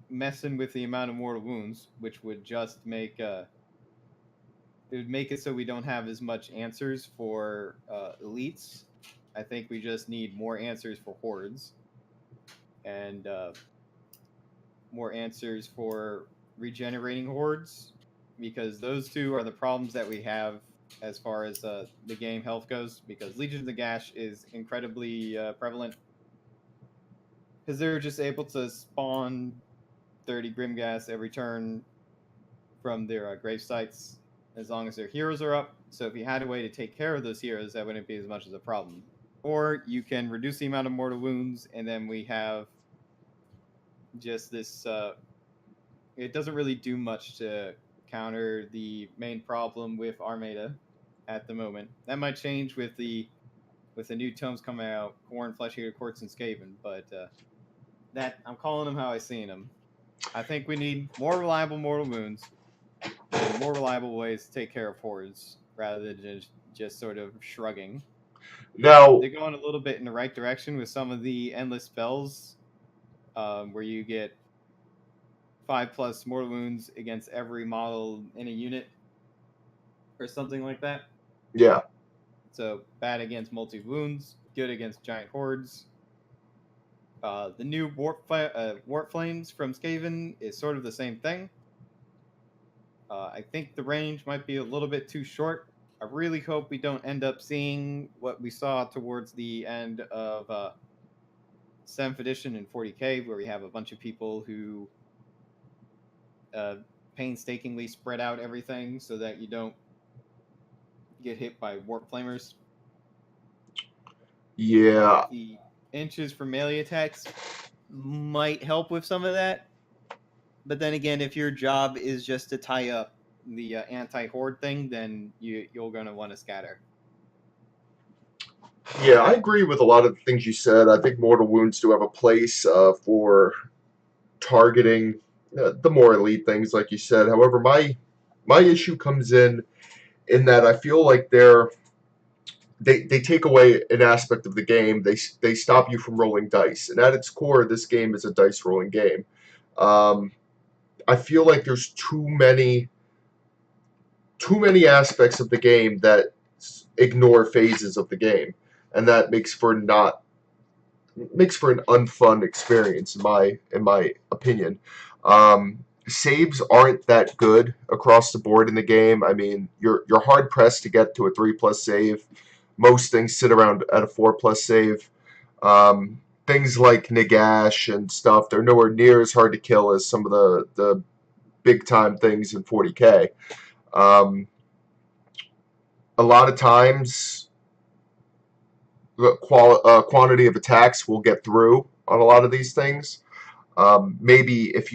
messing with the amount of mortal wounds, which would just make it would make it so we don't have as much answers for elites. I think we just need more answers for hordes and more answers for regenerating hordes, because those two are the problems that we have as far as the game health goes, because Legion of the Gash is incredibly prevalent because they're just able to spawn 30 Grimgas every turn from their grave sites as long as their heroes are up. So if you had a way to take care of those heroes, that wouldn't be as much as a problem. Or you can reduce the amount of mortal wounds, and then we have just this. It doesn't really do much to counter the main problem with Armada at the moment. That might change with the new tomes coming out, Khorne, Flesh-Eater, Courts, and Skaven. But that I'm calling them how I seen them. I think we need more reliable mortal wounds, and more reliable ways to take care of hordes rather than just sort of shrugging. Now they're going a little bit in the right direction with some of the endless spells, where you get 5+ mortal wounds against every model in a unit, or something like that. Yeah. So bad against multi wounds, good against giant hordes. The new warp flames from Skaven is sort of the same thing. I think the range might be a little bit too short. I really hope we don't end up seeing what we saw towards the end of 7th edition and 40k, where we have a bunch of people who painstakingly spread out everything so that you don't get hit by warp flamers. Yeah. The inches for melee attacks might help with some of that. But then again, if your job is just to tie up the anti-horde thing, then you're going to want to scatter. Yeah, I agree with a lot of the things you said. I think mortal wounds do have a place for targeting the more elite things, like you said. However, my issue comes in that I feel like they take away an aspect of the game. They stop you from rolling dice, and at its core, this game is a dice rolling game. I feel like there's too many aspects of the game that ignore phases of the game, and that makes for an unfun experience in my opinion. Saves aren't that good across the board in the game. I mean, you're hard pressed to get to a 3+ save. Most things sit around at a 4+ save. Things like Nagash and stuff, they're nowhere near as hard to kill as some of the big time things in 40k. A lot of times, the quantity of attacks will get through on a lot of these things. Maybe if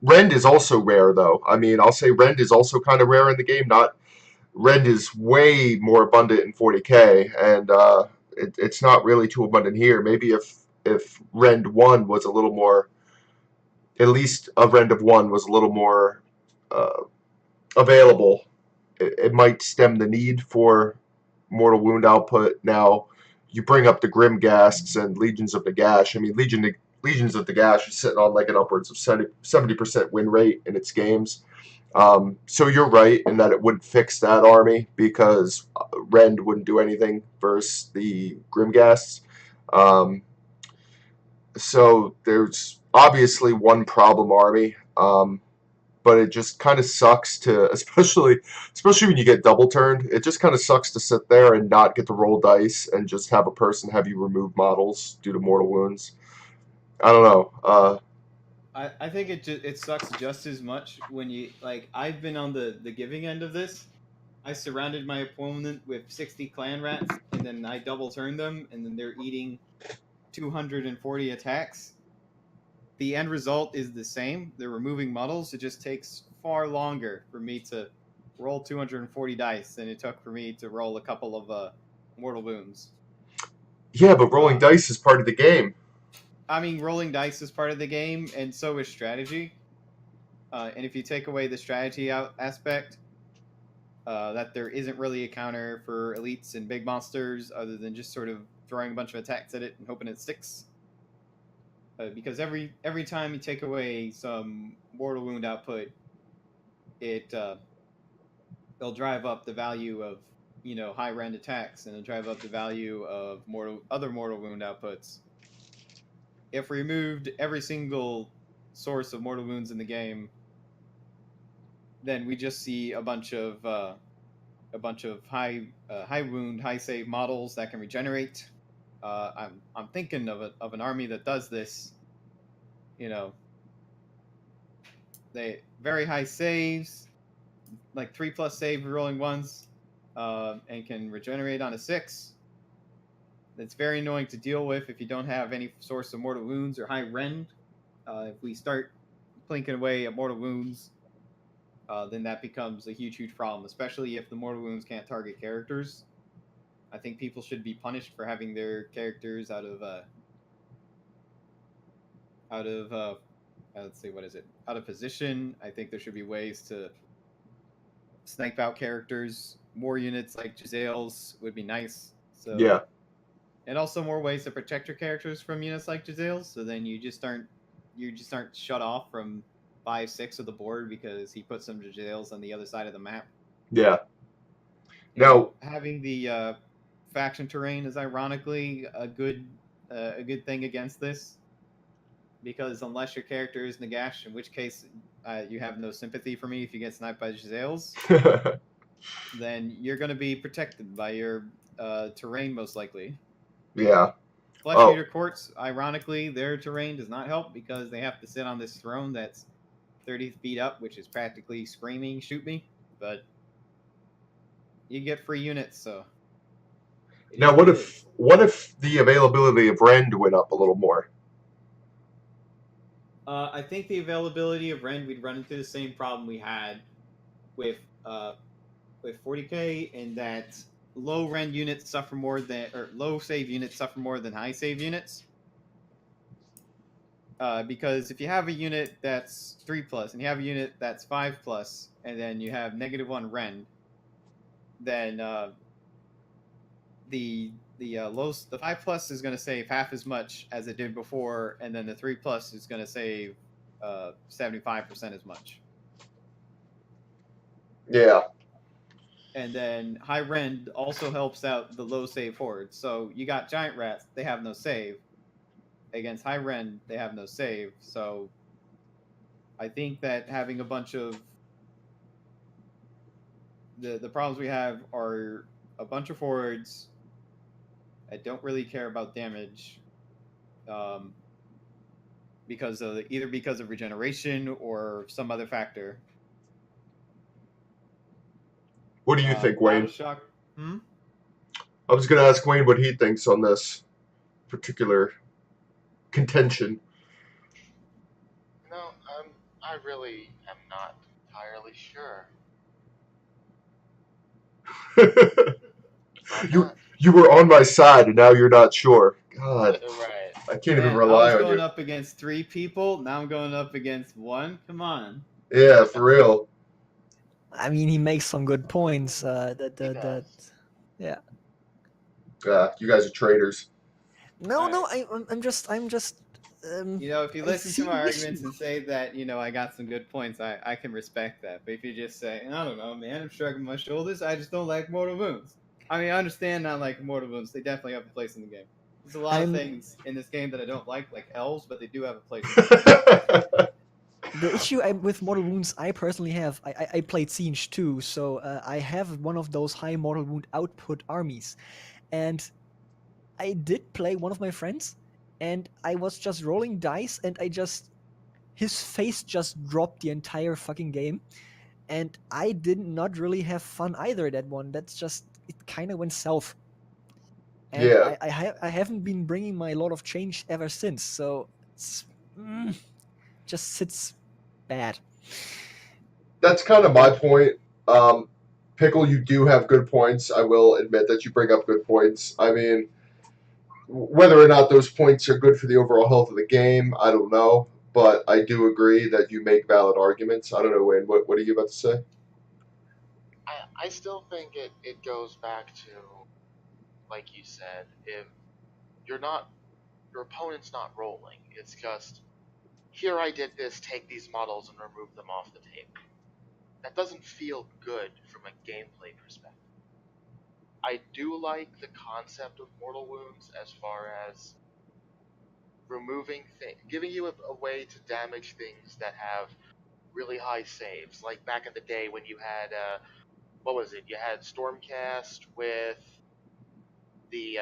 Rend is also rare, though. I mean, I'll say Rend is also kind of rare in the game. Rend is way more abundant in 40k, and it's not really too abundant here. Maybe if Rend 1 was a little more, at least a Rend of 1 was a little more available, it might stem the need for mortal wound output. Now, you bring up the Grim Gasks and Legions of Nagash. I mean, Legions of Nagash is sitting on like an upwards of 70% win rate in its games. So you're right in that it wouldn't fix that army because Rend wouldn't do anything versus the Grimghasts. So there's obviously one problem army, but it just kind of sucks to, especially when you get double turned, it just kind of sucks to sit there and not get to roll dice and just have a person have you remove models due to mortal wounds. I don't know. I think it sucks just as much when you, like, I've been on the giving end of this. I surrounded my opponent with 60 clan rats, and then I double turned them, and then they're eating 240 attacks. The end result is the same. They're removing models. It just takes far longer for me to roll 240 dice than it took for me to roll a couple of mortal wounds. Yeah, but rolling dice is part of the game. I mean, rolling dice is part of the game, and so is strategy. And if you take away the strategy aspect, that there isn't really a counter for elites and big monsters other than just sort of throwing a bunch of attacks at it and hoping it sticks. Because every time you take away some mortal wound output, it'll drive up the value of high rend attacks, and it'll drive up the value of other mortal wound outputs. If we removed every single source of mortal wounds in the game, then we just see a bunch of high wound, high save models that can regenerate. I'm thinking of an army that does this. They very high saves, like 3+ save rolling ones, and can regenerate on a 6. That's very annoying to deal with if you don't have any source of mortal wounds or high rend. If we start plinking away at mortal wounds, then that becomes a huge problem, especially if the mortal wounds can't target characters. I think people should be punished for having their characters out of let's see, what is it? Out of position. I think there should be ways to snipe out characters. More units like Giselles would be nice. So yeah. And also more ways to protect your characters from units like Giselles, so then you just aren't shut off from 5-6 of the board because he put some Giselles on the other side of the map. Yeah. Now having the faction terrain is ironically a good thing against this, because unless your character is Nagash, in which case you have no sympathy for me if you get sniped by Giselles, then you're going to be protected by your terrain most likely. Yeah. Flesh Eater Courts, ironically, their terrain does not help because they have to sit on this throne that's 30 feet up, which is practically screaming, shoot me. But you get free units, so. Now, what if the availability of Rend went up a little more? I think the availability of Rend, we'd run into the same problem we had with 40k, in that low Rend units suffer more than, or low save units suffer more than high save units. Because if you have a unit that's 3+ and you have a unit that's 5+, and then you have -1 Rend, then the 5+ is going to save half as much as it did before, and then the 3+ is going to save 75% as much. Yeah. And then high Rend also helps out the low save hordes. So you got giant rats, they have no save. Against high Rend, they have no save. So I think that having a bunch of the problems we have are a bunch of hordes that don't really care about damage, because of regeneration or some other factor. What do you think, Wayne? Shock. I was going to ask Wayne what he thinks on this particular contention. No, I really am not entirely sure. You were on my side, and now you're not sure. God, right. I can't even rely on you. I was going up against 3 people. Now I'm going up against 1. Come on. Yeah, for real. I mean, he makes some good points. Yeah. Yeah, you guys are traitors. No, I'm just. If you listen to my arguments and say that, I got some good points, I can respect that. But if you just say, I don't know, man, I'm shrugging my shoulders, I just don't like Mortal Wounds. I mean, I understand not liking Mortal Wounds. They definitely have a place in the game. There's a lot of things in this game that I don't like elves, but they do have a place in the game. The issue with Mortal Wounds I personally have, I played Siege too, so I have one of those high Mortal Wound output armies. And I did play one of my friends, and I was just rolling dice, and his face just dropped the entire fucking game. And I did not really have fun either, that one. It kind of went south. And yeah. I haven't been bringing my Lord of Change ever since, so it's just sits bad. That's kind of my point. Pickle, you do have good points. I will admit that you bring up good points. I mean, whether or not those points are good for the overall health of the game, I don't know. But I do agree that you make valid arguments. I don't know, Wayne, what are you about to say? I still think it goes back to, like you said, if your opponent's not rolling, it's just, here I did this, take these models and remove them off the table. That doesn't feel good from a gameplay perspective. I do like the concept of Mortal Wounds as far as removing things, giving you a way to damage things that have really high saves. Like back in the day when you had, what was it? You had Stormcast with the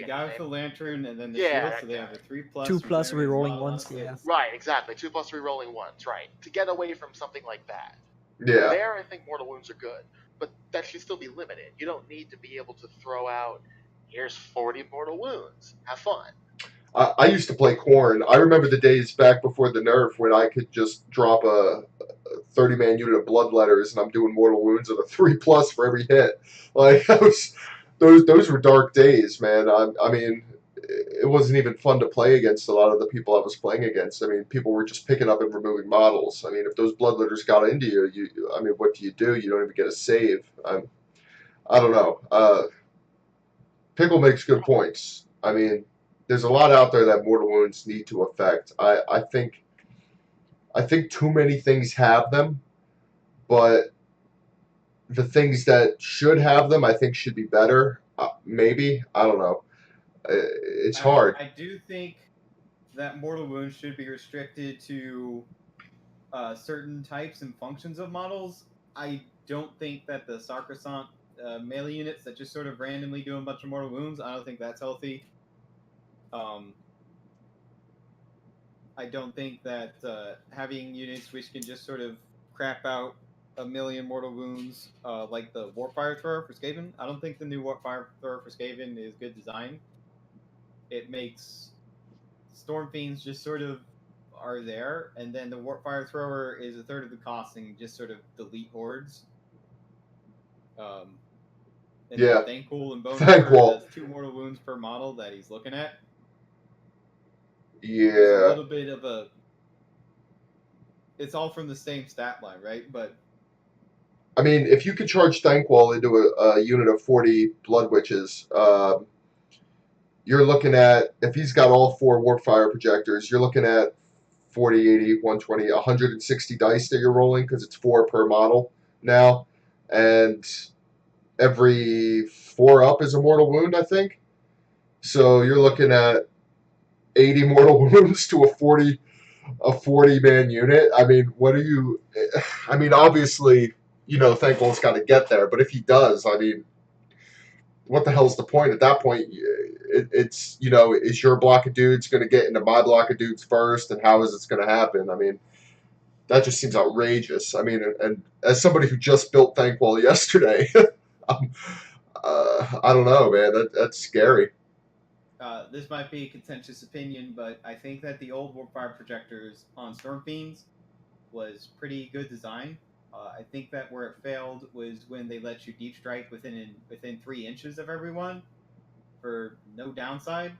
guy with the lantern, and then the shield, so they have a 3+. 2+ rerolling ones, yeah. Right, exactly. 2+ rerolling ones, right. To get away from something like that. Yeah. There, I think Mortal Wounds are good, but that should still be limited. You don't need to be able to throw out, here's 40 Mortal Wounds. Have fun. I used to play Khorne. I remember the days back before the nerf when I could just drop a 30-man unit of Bloodletters, and I'm doing Mortal Wounds with a 3+ for every hit. Like, those were dark days, man. I mean, it wasn't even fun to play against a lot of the people I was playing against. I mean, people were just picking up and removing models. I mean, if those bloodletters got into you, I mean, what do? You don't even get a save. I don't know. Pickle makes good points. I mean, there's a lot out there that mortal wounds need to affect. I think too many things have them, but the things that should have them, I think, should be better. Maybe, I don't know. It's hard. I do think that mortal wounds should be restricted to certain types and functions of models. I don't think that the Sacrosanct melee units that just sort of randomly do a bunch of mortal wounds, I don't think that's healthy. I don't think that having units which can just sort of crap out a million mortal wounds, like the Warpfire Thrower for Skaven, I don't think the new Warpfire Thrower for Skaven is good design. It makes Storm Fiends just sort of are there, and then the Warpfire Thrower is a third of the cost and just sort of delete hordes. And yeah. Thankful and Bone does 2 mortal wounds per model that he's looking at. Yeah. There's a little bit of a... It's all from the same stat line, right? But I mean, if you could charge Thankwall into a unit of 40 Blood Witches, you're looking at, if he's got all 4 Warpfire projectors, you're looking at 40, 80, 120, 160 dice that you're rolling, because it's 4 per model now. And every 4 up is a mortal wound, I think. So you're looking at 80 mortal wounds to a 40-man unit. I mean, what are you... I mean, obviously, Thankwall's got to get there, but if he does, I mean, what the hell's the point? At that point, it's, is your block of dudes going to get into my block of dudes first, and how is this going to happen? I mean, that just seems outrageous. I mean, and as somebody who just built Thankwall yesterday, I don't know, man. That's scary. This might be a contentious opinion, but I think that the old Warpfire projectors on Storm Fiends was pretty good design. I think that where it failed was when they let you deep strike within 3 inches of everyone for no downside,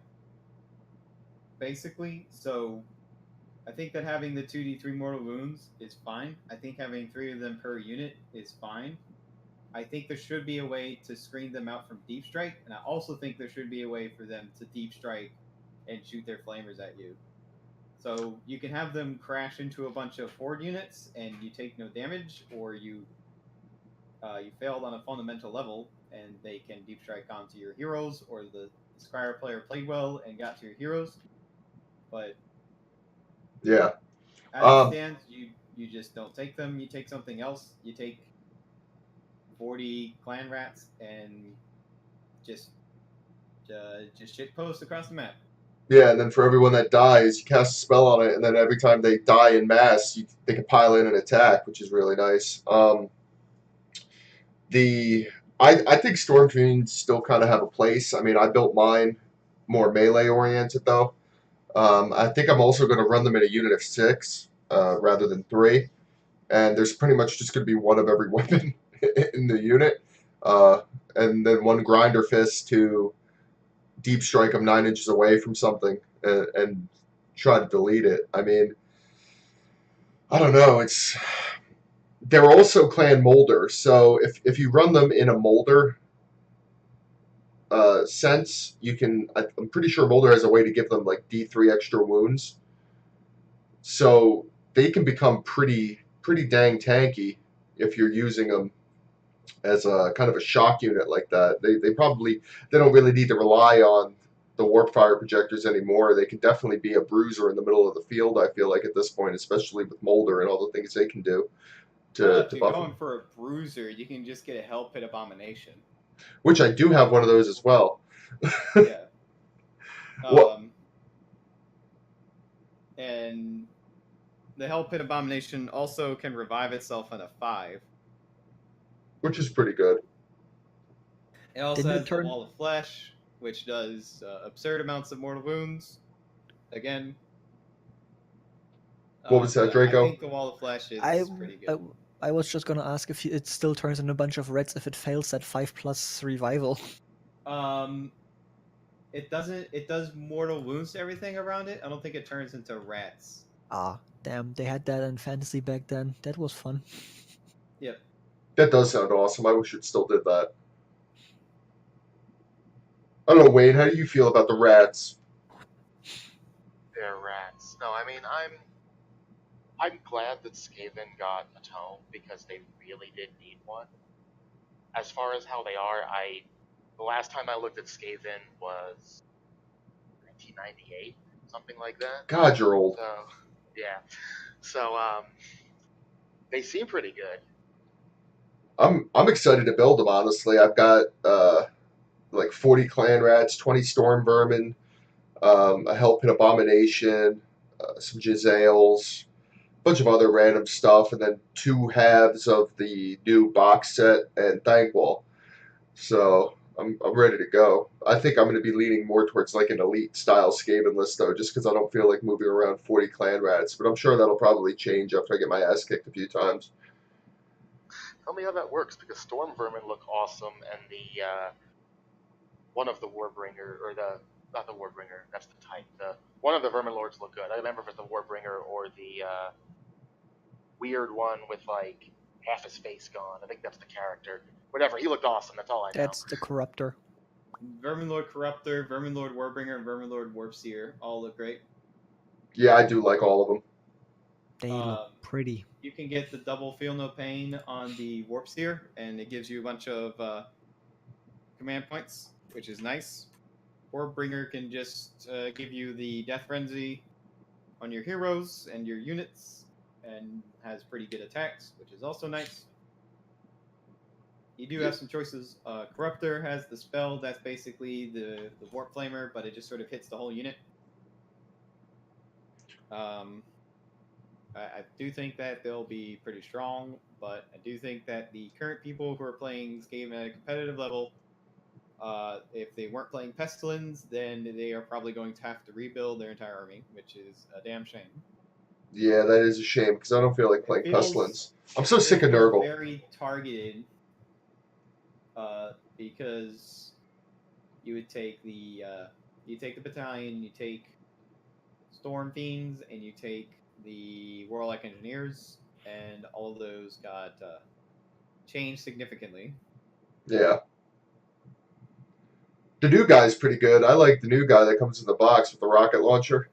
basically. So I think that having the 2d3 mortal wounds is fine. I think having 3 of them per unit is fine. I think there should be a way to screen them out from deep strike, and I also think there should be a way for them to deep strike and shoot their flamers at you. So you can have them crash into a bunch of horde units and you take no damage, or you failed on a fundamental level and they can deep strike onto your heroes, or the Scryer player played well and got to your heroes. But yeah, as it stands, you just don't take them. You take something else. You take 40 clan rats and just shit post across the map. Yeah, and then for everyone that dies, you cast a spell on it, and then every time they die in mass, they can pile in an attack, which is really nice. I think Storm Fiends still kind of have a place. I mean, I built mine more melee oriented though. I think I'm also going to run them in a unit of 6 rather than 3, and there's pretty much just going to be 1 of every weapon in the unit, and then 1 grinder fist to deep strike them 9 inches away from something and try to delete it. I mean, I don't know. They're also clan molder, so if you run them in a molder sense, you can. I'm pretty sure molder has a way to give them like D3 extra wounds, so they can become pretty dang tanky if you're using them as a kind of a shock unit like that. They don't really need to rely on the Warpfire projectors anymore. They can definitely be a bruiser in the middle of the field, I feel like, at this point, especially with Molder and all the things they can do to if you're buff going them. for a bruiser, you can just get a Hell Pit Abomination. Which I do have one of those as well. Yeah. Well, and the Hell Pit Abomination also can revive itself on a 5. which is pretty good. It also has the Wall of Flesh, which does absurd amounts of mortal wounds. Again. What was that, Draco? I think the Wall of Flesh is pretty good. I was just gonna ask if it still turns into a bunch of reds if it fails that 5+ revival. It doesn't. It does mortal wounds to everything around it. I don't think it turns into rats. Ah, damn! They had that in fantasy back then. That was fun. Yep. That does sound awesome. I wish it still did that. I don't know, Wayne. How do you feel about the rats? They're rats. No, I mean I'm glad that Skaven got a tome because they really did need one. As far as how they are, the last time I looked at Skaven was 1998, something like that. God, you're old. So yeah, so they seem pretty good. I'm excited to build them. Honestly, I've got like 40 clan rats, 20 storm vermin, a Hellpit abomination, some Jezzails, a bunch of other random stuff, and then 2 halves of the new box set and Thankwall. So I'm ready to go. I think I'm going to be leaning more towards like an elite style Skaven list though, just because I don't feel like moving around 40 clan rats. But I'm sure that'll probably change after I get my ass kicked a few times. Tell me how that works because Storm Vermin look awesome, and the one of the Warbringer or the not the Warbringer, that's the type. The one of the Vermin Lords look good. I remember if it's the Warbringer or the weird one with like half his face gone. I think that's the character. Whatever, he looked awesome. That's all I know. That's the Corruptor. Vermin Lord Corruptor, Vermin Lord Warbringer, and Vermin Lord Warpseer all look great. Yeah, I do like all of them. They look pretty. You can get the double Feel No Pain on the Warpseer, and it gives you a bunch of command points, which is nice. Warbringer can just give you the Death Frenzy on your heroes and your units, and has pretty good attacks, which is also nice. You do have some choices. Corruptor has the spell that's basically the Warp Flamer, but it just sort of hits the whole unit. I do think that they'll be pretty strong, but I do think that the current people who are playing Skaven at a competitive level, if they weren't playing Pestilence, then they are probably going to have to rebuild their entire army, which is a damn shame. Yeah, that is a shame because I don't feel like playing Pestilence. I'm so sick of Nurgle. Very targeted, because you would take the battalion, you take Storm Fiends, and you take the Warlock Engineers, and all of those got changed significantly. Yeah. The new guy's pretty good. I like the new guy that comes in the box with the rocket launcher.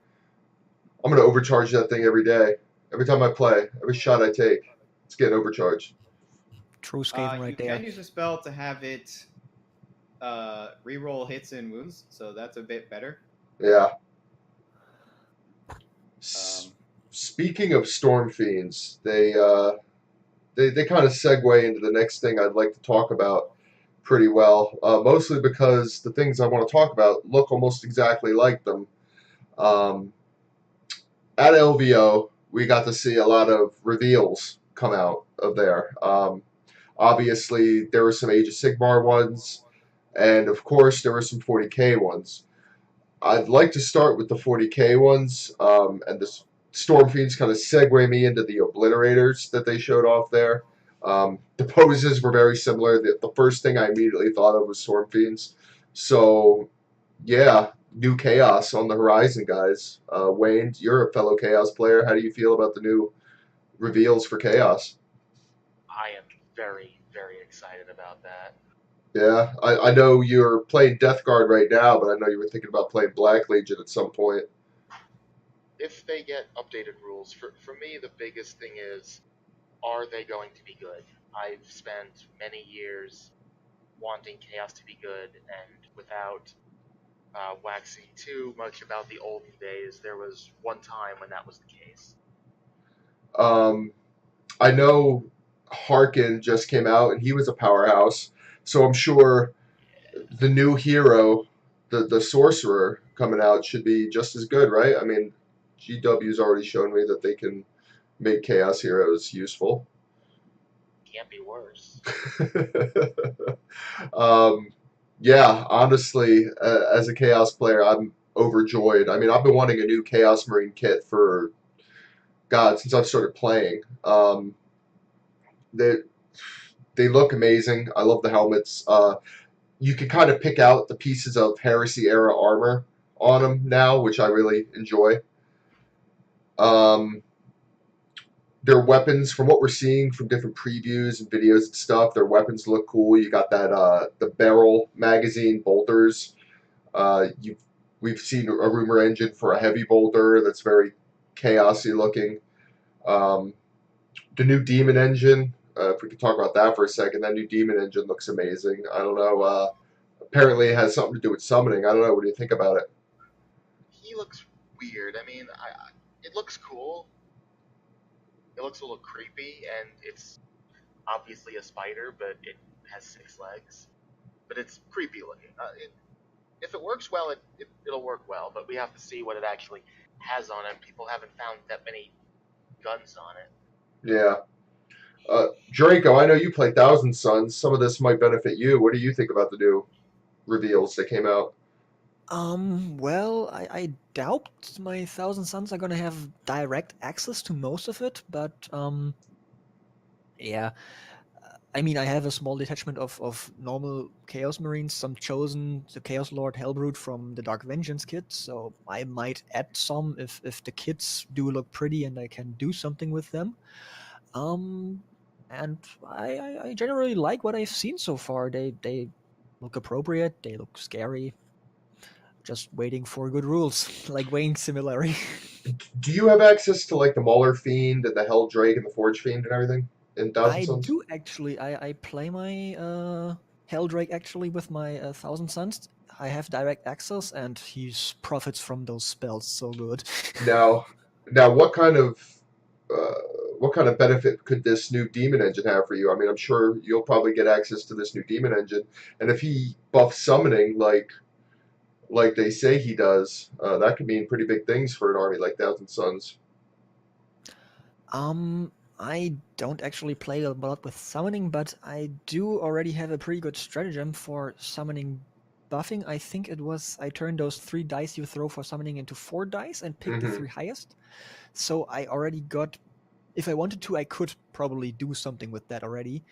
I'm going to overcharge that thing every day. Every time I play, every shot I take, it's getting overcharged. True Skaven right there. You can use a spell to have it reroll hits and wounds, so that's a bit better. Yeah. Speaking of Storm Fiends, they kind of segue into the next thing I'd like to talk about pretty well, mostly because the things I want to talk about look almost exactly like them. At LVO, we got to see a lot of reveals come out of there. Obviously, there were some Age of Sigmar ones, and of course, there were some 40k ones. I'd like to start with the 40k ones, and the Storm Fiends kind of segue me into the Obliterators that they showed off there. The poses were very similar. The first thing I immediately thought of was Storm Fiends. So, yeah, new Chaos on the horizon, guys. Wayne, you're a fellow Chaos player. How do you feel about the new reveals for Chaos? I am very, very excited about that. Yeah, I know you're playing Death Guard right now, but I know you were thinking about playing Black Legion at some point. If they get updated rules, for me, the biggest thing is, are they going to be good? I've spent many years wanting Chaos to be good, and without waxing too much about the olden days, there was one time when that was the case. I know Harkin just came out, and he was a powerhouse, so I'm sure the new hero, the Sorcerer, coming out should be just as good, right? I mean, GW's already shown me that they can make Chaos heroes useful. Can't be worse. Yeah, honestly, as a Chaos player, I'm overjoyed. I mean, I've been wanting a new Chaos Marine kit for, God, since I've started playing. They look amazing. I love the helmets. you can kind of pick out the pieces of Heresy era armor on them now, which I really enjoy. Their weapons, from what we're seeing from different previews and videos and stuff, their weapons look cool. You got that the barrel magazine bolters. We've seen a rumor engine for a heavy bolter that's very chaosy looking. The new demon engine, if we could talk about that for a second, that new demon engine looks amazing. I don't know. Apparently, it has something to do with summoning. I don't know. What do you think about it? He looks weird. I mean, it looks cool. It looks a little creepy, and it's obviously a spider, but it has 6 legs. But it's creepy looking. If it works well, it'll work well, but we have to see what it actually has on it. People haven't found that many guns on it. Yeah. Draco, I know you play Thousand Sons. Some of this might benefit you. What do you think about the new reveals that came out? Well, I doubt my Thousand Sons are gonna have direct access to most of it, but yeah. I mean, I have a small detachment of normal Chaos Marines, some chosen, the Chaos Lord Hellbrute from the Dark Vengeance kit, so I might add some if the kits do look pretty and I can do something with them. And I generally like what I've seen so far. They look appropriate, they look scary. Just waiting for good rules, like Wayne similarly. Do you have access to like the Mauler Fiend and the Hell Drake and the Forge Fiend and everything in Thousand I Sons? do actually. I play my Helldrake actually with my Thousand Sons. I have direct access, and he profits from those spells so good. Now, what kind of benefit could this new demon engine have for you? I mean, I'm sure you'll probably get access to this new demon engine, and if he buffs summoning like they say he does, that could mean pretty big things for an army like Thousand Sons. I don't actually play a lot with summoning, but I do already have a pretty good stratagem for summoning buffing. I think it was I turned those 3 dice you throw for summoning into 4 dice and picked the 3 highest. So I already got, if I wanted to, I could probably do something with that already.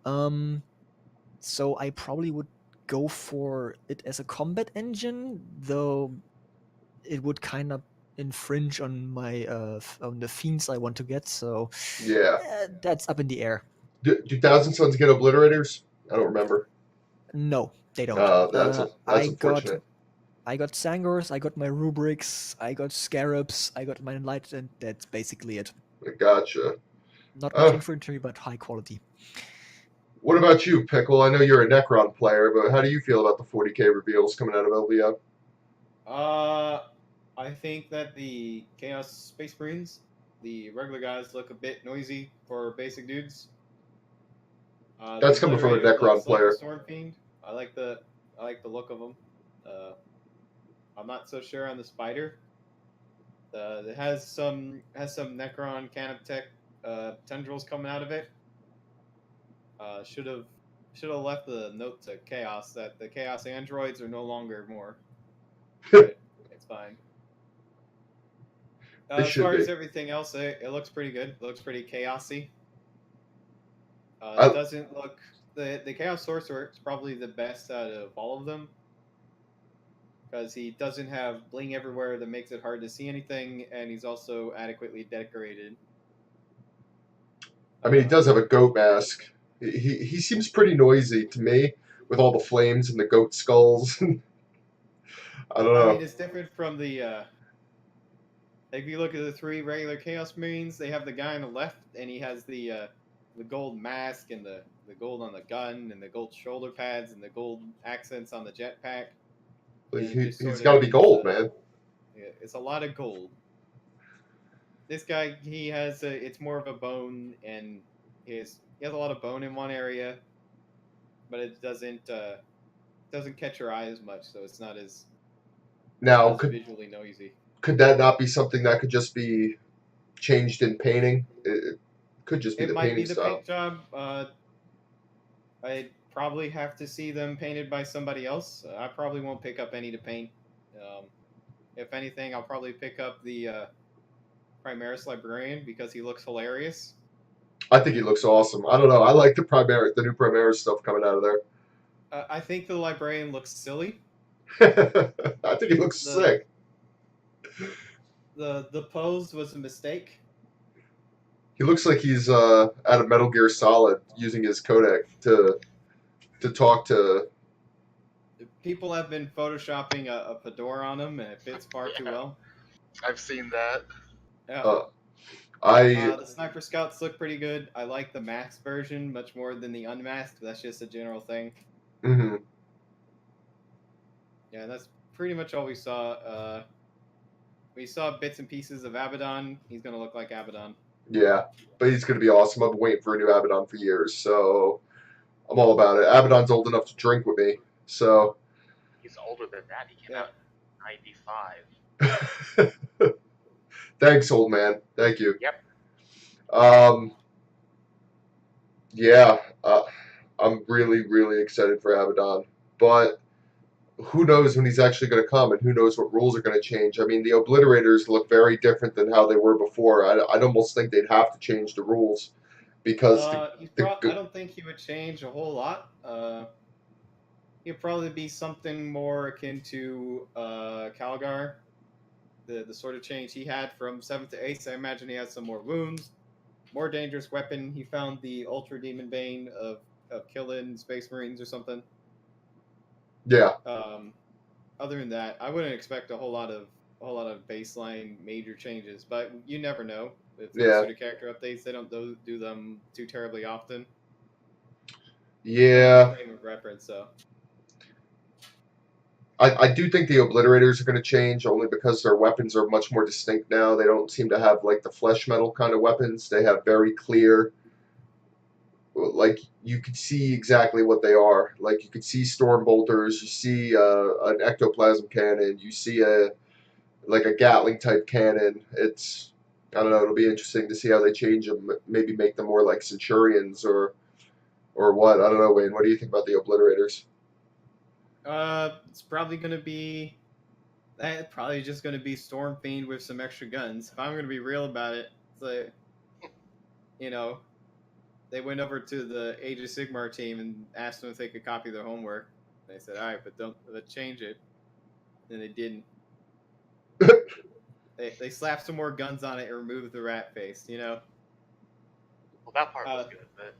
So I probably would go for it as a combat engine, though it would kind of infringe on my on the fiends I want to get. So Yeah. that's up in the air. Do Thousand Sons get obliterators? I don't remember. No, they don't. That's unfortunate. I got Sangors, I got my rubrics, I got scarabs, I got my enlightened, and that's basically it. Gotcha. Not much infantry, but high quality. What about you, Pickle? I know you're a Necron player, but how do you feel about the 40k reveals coming out of LVO? I think that the Chaos Space Marines, the regular guys, look a bit noisy for basic dudes. That's coming from a Necron player. Storm Fiend. I like the look of them. I'm not so sure on the Spider. It has some Necron Canoptech tendrils coming out of it. Should have left the note to Chaos that the Chaos androids are no longer more. But it's fine. As far as everything else, it looks pretty good. It looks pretty chaosy. It doesn't look the Chaos Sorcerer is probably the best out of all of them because he doesn't have bling everywhere that makes it hard to see anything, and he's also adequately decorated. I mean, he does have a goat mask. He seems pretty noisy to me with all the flames and the goat skulls. I don't know. I mean, it's different from the. If you look at the 3 regular Chaos Marines, they have the guy on the left, and he has the gold mask and the gold on the gun and the gold shoulder pads and the gold accents on the jetpack. He's got to be gold, man. It's a lot of gold. This guy, he has it's more of a bone, and he has a lot of bone in one area, but it doesn't catch your eye as much, so it's not as visually noisy. Could that not be something that could just be changed in painting? It could just be the painting style. It might be the paint job. I'd probably have to see them painted by somebody else. I probably won't pick up any to paint. If anything, I'll probably pick up the Primaris Librarian because he looks hilarious. I think he looks awesome. I don't know. I like the new Primaris stuff coming out of there. I think the librarian looks silly. I think he looks sick. The pose was a mistake. He looks like he's out of Metal Gear Solid using his codec to talk to. People have been photoshopping a fedora on him, and it fits far too well. I've seen that. Yeah. The Sniper Scouts look pretty good. I like the masked version much more than the unmasked. That's just a general thing. Mm-hmm. Yeah, that's pretty much all we saw. We saw bits and pieces of Abaddon. He's gonna look like Abaddon. Yeah, but he's gonna be awesome. I've been waiting for a new Abaddon for years, so I'm all about it. Abaddon's old enough to drink with me, so. He's older than that. He came out in 95. Thanks, old man. Thank you. Yep. Yeah, I'm really, really excited for Abaddon, but who knows when he's actually going to come, and who knows what rules are going to change. I mean, the Obliterators look very different than how they were before. I'd almost think they'd have to change the rules because I don't think he would change a whole lot. He'd probably be something more akin to Calgar, the sort of change he had from 7th to 8th. I imagine he has some more wounds, more dangerous weapon. He found the Ultra Demon Bane of killing Space Marines or something. Yeah. Other than that, I wouldn't expect a whole lot of baseline major changes, but you never know. With those sort of character updates, they don't do them too terribly often. Yeah. Frame of reference, so. I do think the Obliterators are going to change only because their weapons are much more distinct now. They don't seem to have like the flesh metal kind of weapons. They have very clear, like you could see exactly what they are. Like you could see storm bolters, you see an ectoplasm cannon, you see a Gatling type cannon. It's, I don't know. It'll be interesting to see how they change them. Maybe make them more like Centurions or what. I don't know, Wayne. What do you think about the Obliterators? It's probably gonna be. Probably just gonna be Storm Fiend with some extra guns. If I'm gonna be real about it, it's like, they went over to the Age of Sigmar team and asked them if they could copy their homework. They said, "All right, but change it." And they didn't. They slapped some more guns on it and removed the rat face. Well, that part was good, but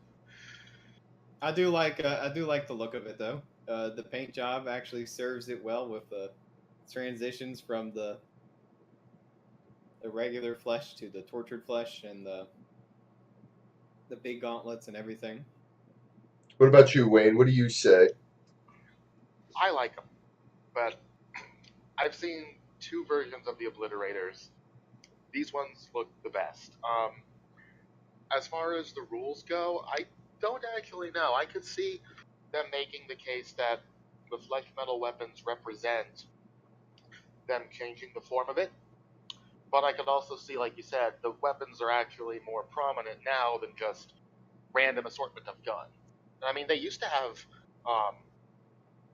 I do like the look of it though. The paint job actually serves it well with the transitions from the regular flesh to the tortured flesh and the big gauntlets and everything. What about you, Wayne? What do you say? I like them, but I've seen 2 versions of the Obliterators. These ones look the best. As far as the rules go, I don't actually know. I could see them making the case that the flesh metal weapons represent them changing the form of it. But I could also see, like you said, the weapons are actually more prominent now than just random assortment of guns. I mean, they used to have,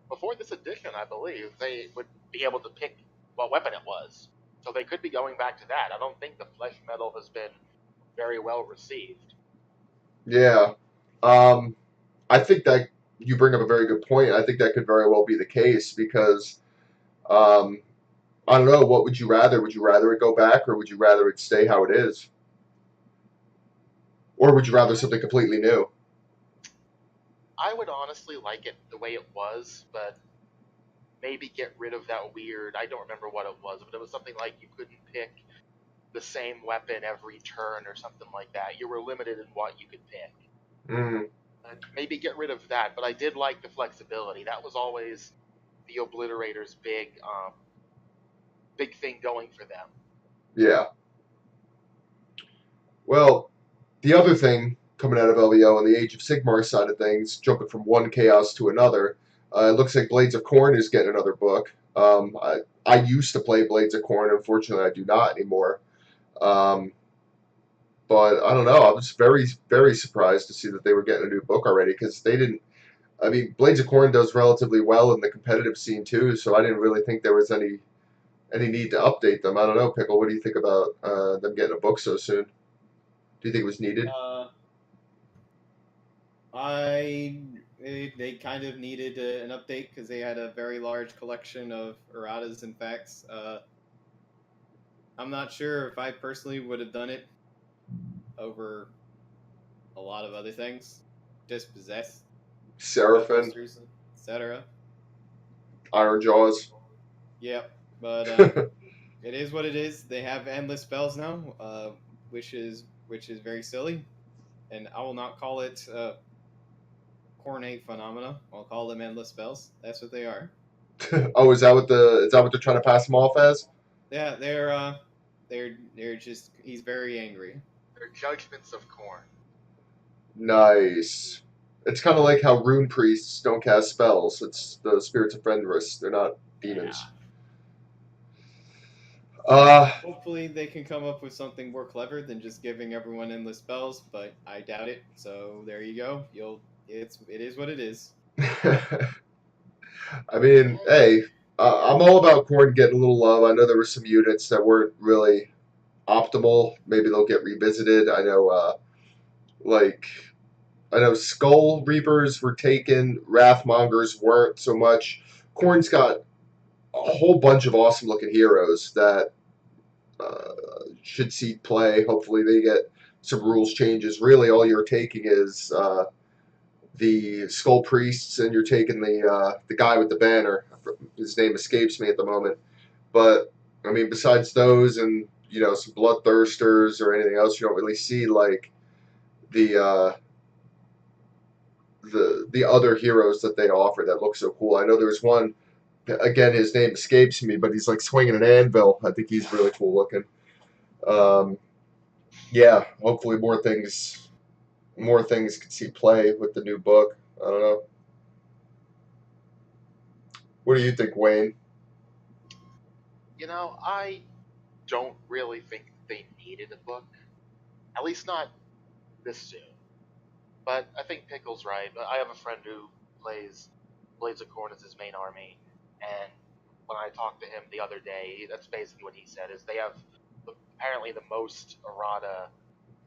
before this edition, I believe, they would be able to pick what weapon it was. So they could be going back to that. I don't think the flesh metal has been very well received. Yeah. I think that you bring up a very good point. I think that could very well be the case because, I don't know, what would you rather? Would you rather it go back or would you rather it stay how it is? Or would you rather something completely new? I would honestly like it the way it was, but maybe get rid of that weird, I don't remember what it was, but it was something like you couldn't pick the same weapon every turn or something like that. You were limited in what you could pick. Mm. Maybe get rid of that, but I did like the flexibility. That was always the Obliterator's big thing going for them. Yeah. Well, the other thing coming out of LVO on the Age of Sigmar side of things, jumping from one chaos to another, it looks like Blades of Corn is getting another book. I used to play Blades of Corn. Unfortunately, I do not anymore. But I don't know. I was very, very surprised to see that they were getting a new book already because they didn't. I mean, Blades of Corn does relatively well in the competitive scene too, so I didn't really think there was any need to update them. I don't know, Pickle. What do you think about them getting a book so soon? Do you think it was needed? They kind of needed an update because they had a very large collection of erratas and facts. I'm not sure if I personally would have done it over a lot of other things. Dispossess, Seraphim, etc. Iron Jaws. Yep, but it is what it is. They have endless spells now, which is very silly, and I will not call it coronate phenomena. I'll call them endless spells. That's what they are. Oh, is that what they're trying to pass them off as? Yeah, they're just he's very angry. They're judgments of Khorne. Nice. It's kind of like how rune priests don't cast spells. It's the spirits of Fenris. They're not demons. Hopefully they can come up with something more clever than just giving everyone endless spells, but I doubt it. So there you go. It is what it is. I mean, hey, I'm all about Khorne getting a little love. I know there were some units that weren't really optimal. Maybe they'll get revisited. I know, Skull Reapers were taken. Wrathmongers weren't so much. Khorne's got a whole bunch of awesome looking heroes that should see play. Hopefully they get some rules changes. Really, all you're taking is the Skull Priests, and you're taking the guy with the banner. His name escapes me at the moment. But, I mean, besides those and, some Bloodthirsters or anything else, you don't really see, like, the other heroes that they offer that look so cool. I know there's one, again, his name escapes me, but he's, like, swinging an anvil. I think he's really cool looking. Yeah, hopefully more things can see play with the new book. I don't know. What do you think, Wayne? I don't really think they needed a book. At least not this soon. But I think Pickle's right. I have a friend who plays Blades of Khorne as his main army, and when I talked to him the other day, that's basically what he said, is they have apparently the most errata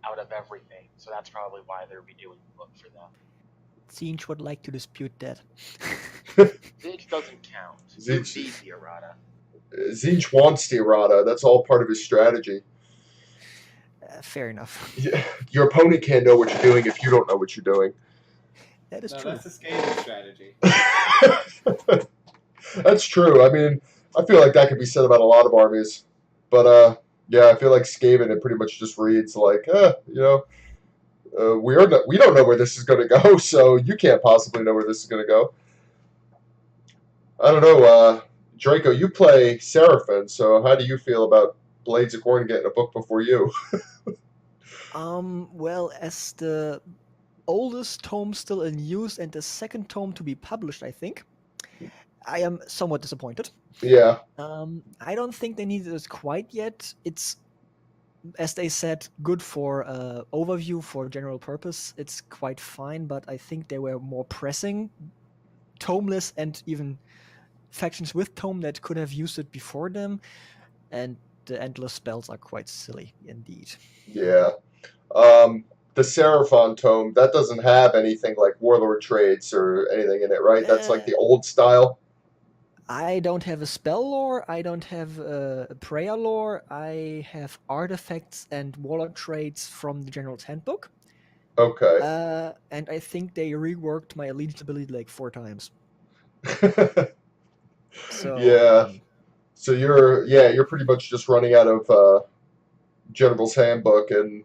out of everything, so that's probably why they're redoing the book for them. Tzeentch would like to dispute that. Tzeentch doesn't count. Tzeentch needs the errata. Tzeentch wants the errata. That's all part of his strategy. Fair enough. Yeah, your opponent can't know what you're doing if you don't know what you're doing. That is true. That's a Skaven strategy. That's true. I mean, I feel like that could be said about a lot of armies. But, yeah, I feel like Skaven, it pretty much just reads like, we don't know where this is going to go, so you can't possibly know where this is going to go. I don't know, Draco, you play Seraphim, so how do you feel about Blades of Khorne getting a book before you? Well, as the oldest tome still in use and the second tome to be published, I think, I am somewhat disappointed. Yeah. I don't think they needed it quite yet. It's, as they said, good for overview, for general purpose. It's quite fine, but I think they were more pressing tomeless and even factions with tome that could have used it before them, and the endless spells are quite silly indeed. Yeah. The Seraphon tome, that doesn't have anything like warlord traits or anything in it, right? That's like the old style. I don't have a spell lore, I don't have a prayer lore, I have artifacts and warlord traits from the General's Handbook. Okay. And I think they reworked my allegiance ability like 4 times. So yeah. So you're pretty much just running out of General's Handbook, and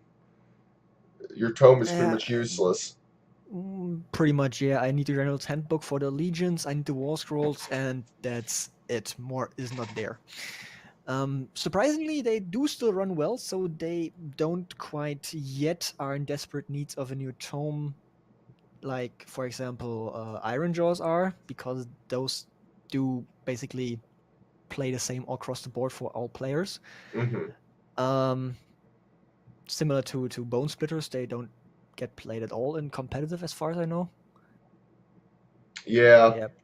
your tome is pretty much useless. Pretty much, yeah. I need the General's Handbook for the Legions, I need the War Scrolls, and that's it. More is not there. Surprisingly, they do still run well, so they don't quite yet are in desperate needs of a new tome, like, for example, Iron Jaws are, because those do basically play the same all across the board for all players. Mm-hmm. Similar to Bone Splitters, they don't get played at all in competitive, as far as I know. Yeah. Yep.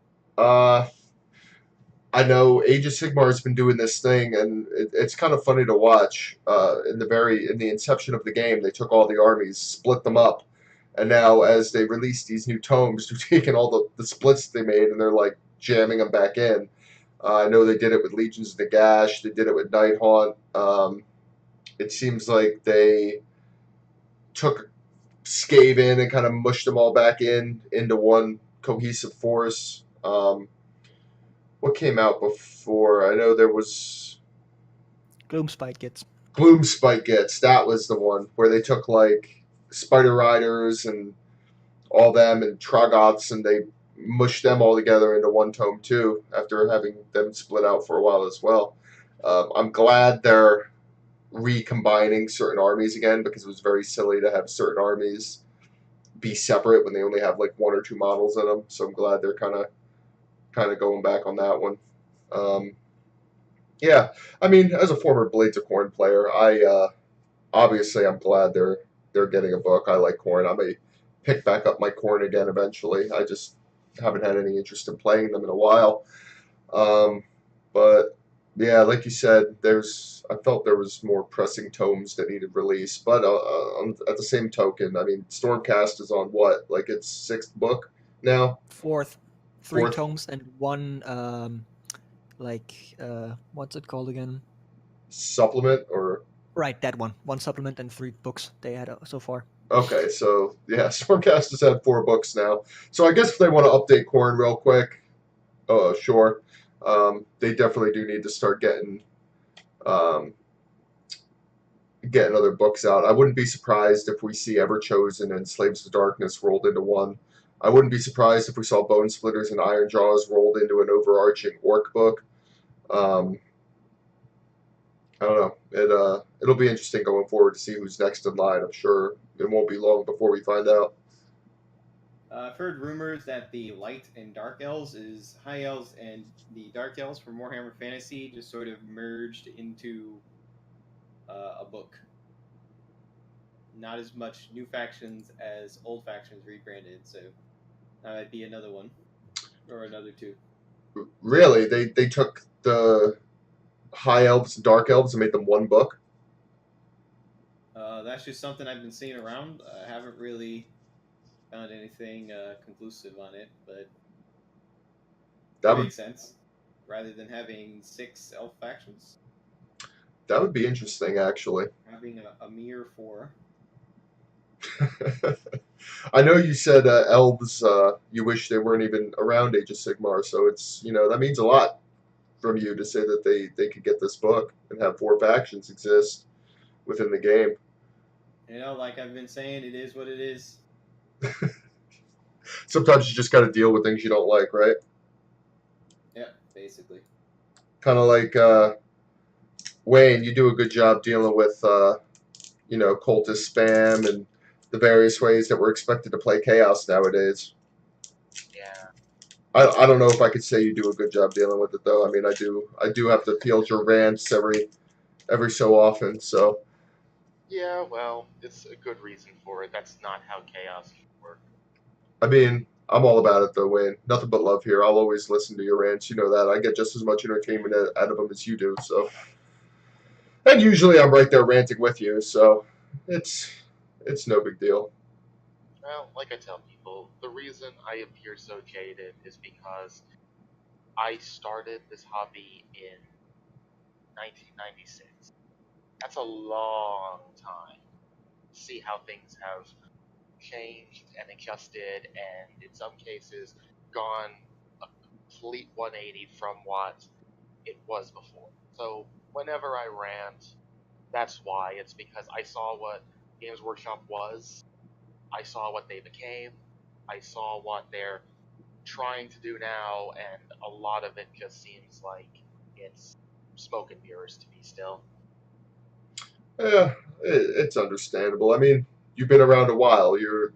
I know Age of Sigmar has been doing this thing, and it's kind of funny to watch. In the inception of the game, they took all the armies, split them up, And now, as they release these new tomes, they're taking all the splits they made and they're like jamming them back in. I know they did it with Legions of Nagash. They did it with Nighthaunt. It seems like they took Skaven and kind of mushed them all back into one cohesive force. What came out before? I know there was Gloomspite Gets. Gloomspite Gets. That was the one where they took like Spider Riders and all them and Troggoths and they mushed them all together into one tome too after having them split out for a while as well. I'm glad they're recombining certain armies again because it was very silly to have certain armies be separate when they only have like one or two models in them. So I'm glad they're kind of going back on that one. Yeah, I mean, as a former Blades of Corn player, I obviously I'm glad they're getting a book. I like Corn. I may pick back up my Corn again eventually. I just haven't had any interest in playing them in a while. But yeah, like you said, I felt there was more pressing tomes that needed release. But at the same token, I mean, Stormcast is on what? Like its sixth book now? Fourth. Three Fourth. tomes and one, what's it called again? Supplement or? Right, that one. One supplement and 3 books they had so far. Okay, so yeah, Stormcast has had 4 books now. So I guess if they want to update Corn real quick, sure. They definitely do need to start getting other books out. I wouldn't be surprised if we see Everchosen and Slaves of Darkness rolled into one. I wouldn't be surprised if we saw Bone Splitters and Iron Jaws rolled into an overarching orc book. I don't know. It'll be interesting going forward to see who's next in line. I'm sure it won't be long before we find out. I've heard rumors that the Light and Dark Elves is High Elves and the Dark Elves from Warhammer Fantasy just sort of merged into a book. Not as much new factions as old factions rebranded, so that might be another one or another 2. Really, they took the High Elves and Dark Elves and made them one book? That's just something I've been seeing around. I haven't really found anything conclusive on it, but that makes sense. Rather than having 6 elf factions. That would be interesting, actually. Having a mere 4. I know you said elves, you wish they weren't even around Age of Sigmar, so it's, that means a lot from you to say that they could get this book and have 4 factions exist within the game. Like I've been saying, it is what it is. Sometimes you just got to deal with things you don't like, right? Yeah, basically. Kind of like Wayne, you do a good job dealing with, cultist spam and the various ways that we're expected to play Chaos nowadays. Yeah. I don't know if I could say you do a good job dealing with it though. I mean, I do have to field your rants every so often. So. Yeah, well, it's a good reason for it. That's not how Chaos should work. I mean, I'm all about it though, Wayne. Nothing but love here. I'll always listen to your rants. You know that. I get just as much entertainment out of them as you do. So. And usually I'm right there ranting with you. So, it's no big deal. Well, like I tell people, the reason I appear so jaded is because I started this hobby in 1996. That's a long time. See how things have changed and adjusted, and in some cases, gone a complete 180 from what it was before. So, whenever I rant, that's why. It's because I saw what Games Workshop was. I saw what they became. I saw what they're trying to do now, and a lot of it just seems like it's smoke and mirrors to me still. Yeah, it's understandable. I mean, you've been around a while. You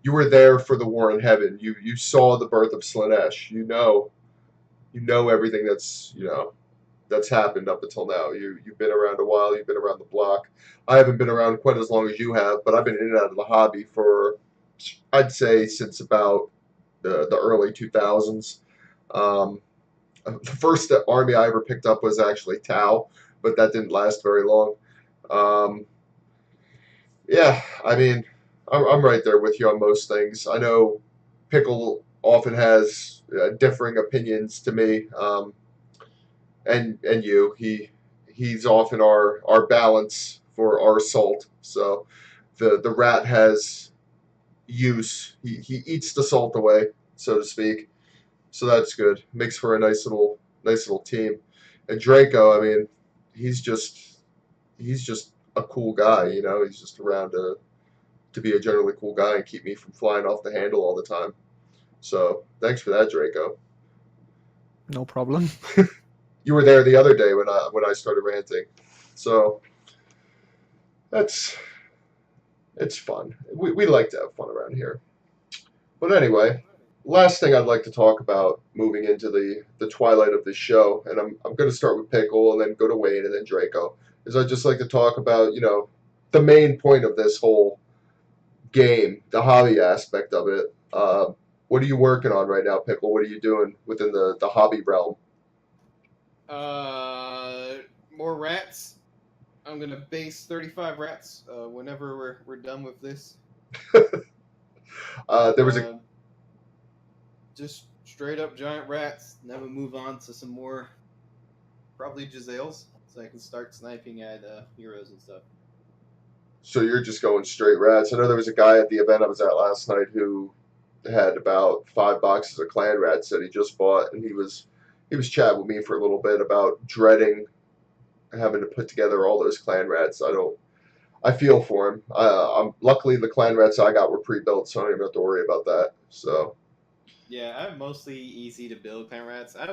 were there for the War in Heaven. You saw the birth of Slaanesh. You know everything that's happened up until now. You've been around a while. You've been around the block. I haven't been around quite as long as you have, but I've been in and out of the hobby for, I'd say, since about the early 2000s. The first army I ever picked up was actually Tau, but that didn't last very long. Yeah, I mean, I'm right there with you on most things. I know Pickle often has differing opinions to me, and you. He's often our balance for our salt. So the rat has use. He eats the salt away, so to speak. So that's good. Makes for a nice little team. And Draco, I mean, he's just he's just a cool guy. He's just around to be a generally cool guy and keep me from flying off the handle all the time. So thanks for that, Draco. No problem. You were there the other day when I started ranting. So it's fun. We like to have fun around here. But anyway, last thing I'd like to talk about moving into the twilight of the show, and I'm going to start with Pickle and then go to Wayne and then Draco, is I'd just like to talk about, the main point of this whole game, the hobby aspect of it. What are you working on right now, Pickle? What are you doing within the hobby realm? More rats. I'm gonna base 35 rats whenever we're done with this. There was a just straight up giant rats. Never move on to some more, probably Giselles, so I can start sniping at heroes and stuff. So you're just going straight rats. I know there was a guy at the event I was at last night who had about 5 boxes of clan rats that he just bought, and he was chatting with me for a little bit about dreading having to put together all those clan rats. I feel for him. Luckily the clan rats I got were pre-built, so I don't even have to worry about that. So yeah, I'm mostly easy to build clan rats. I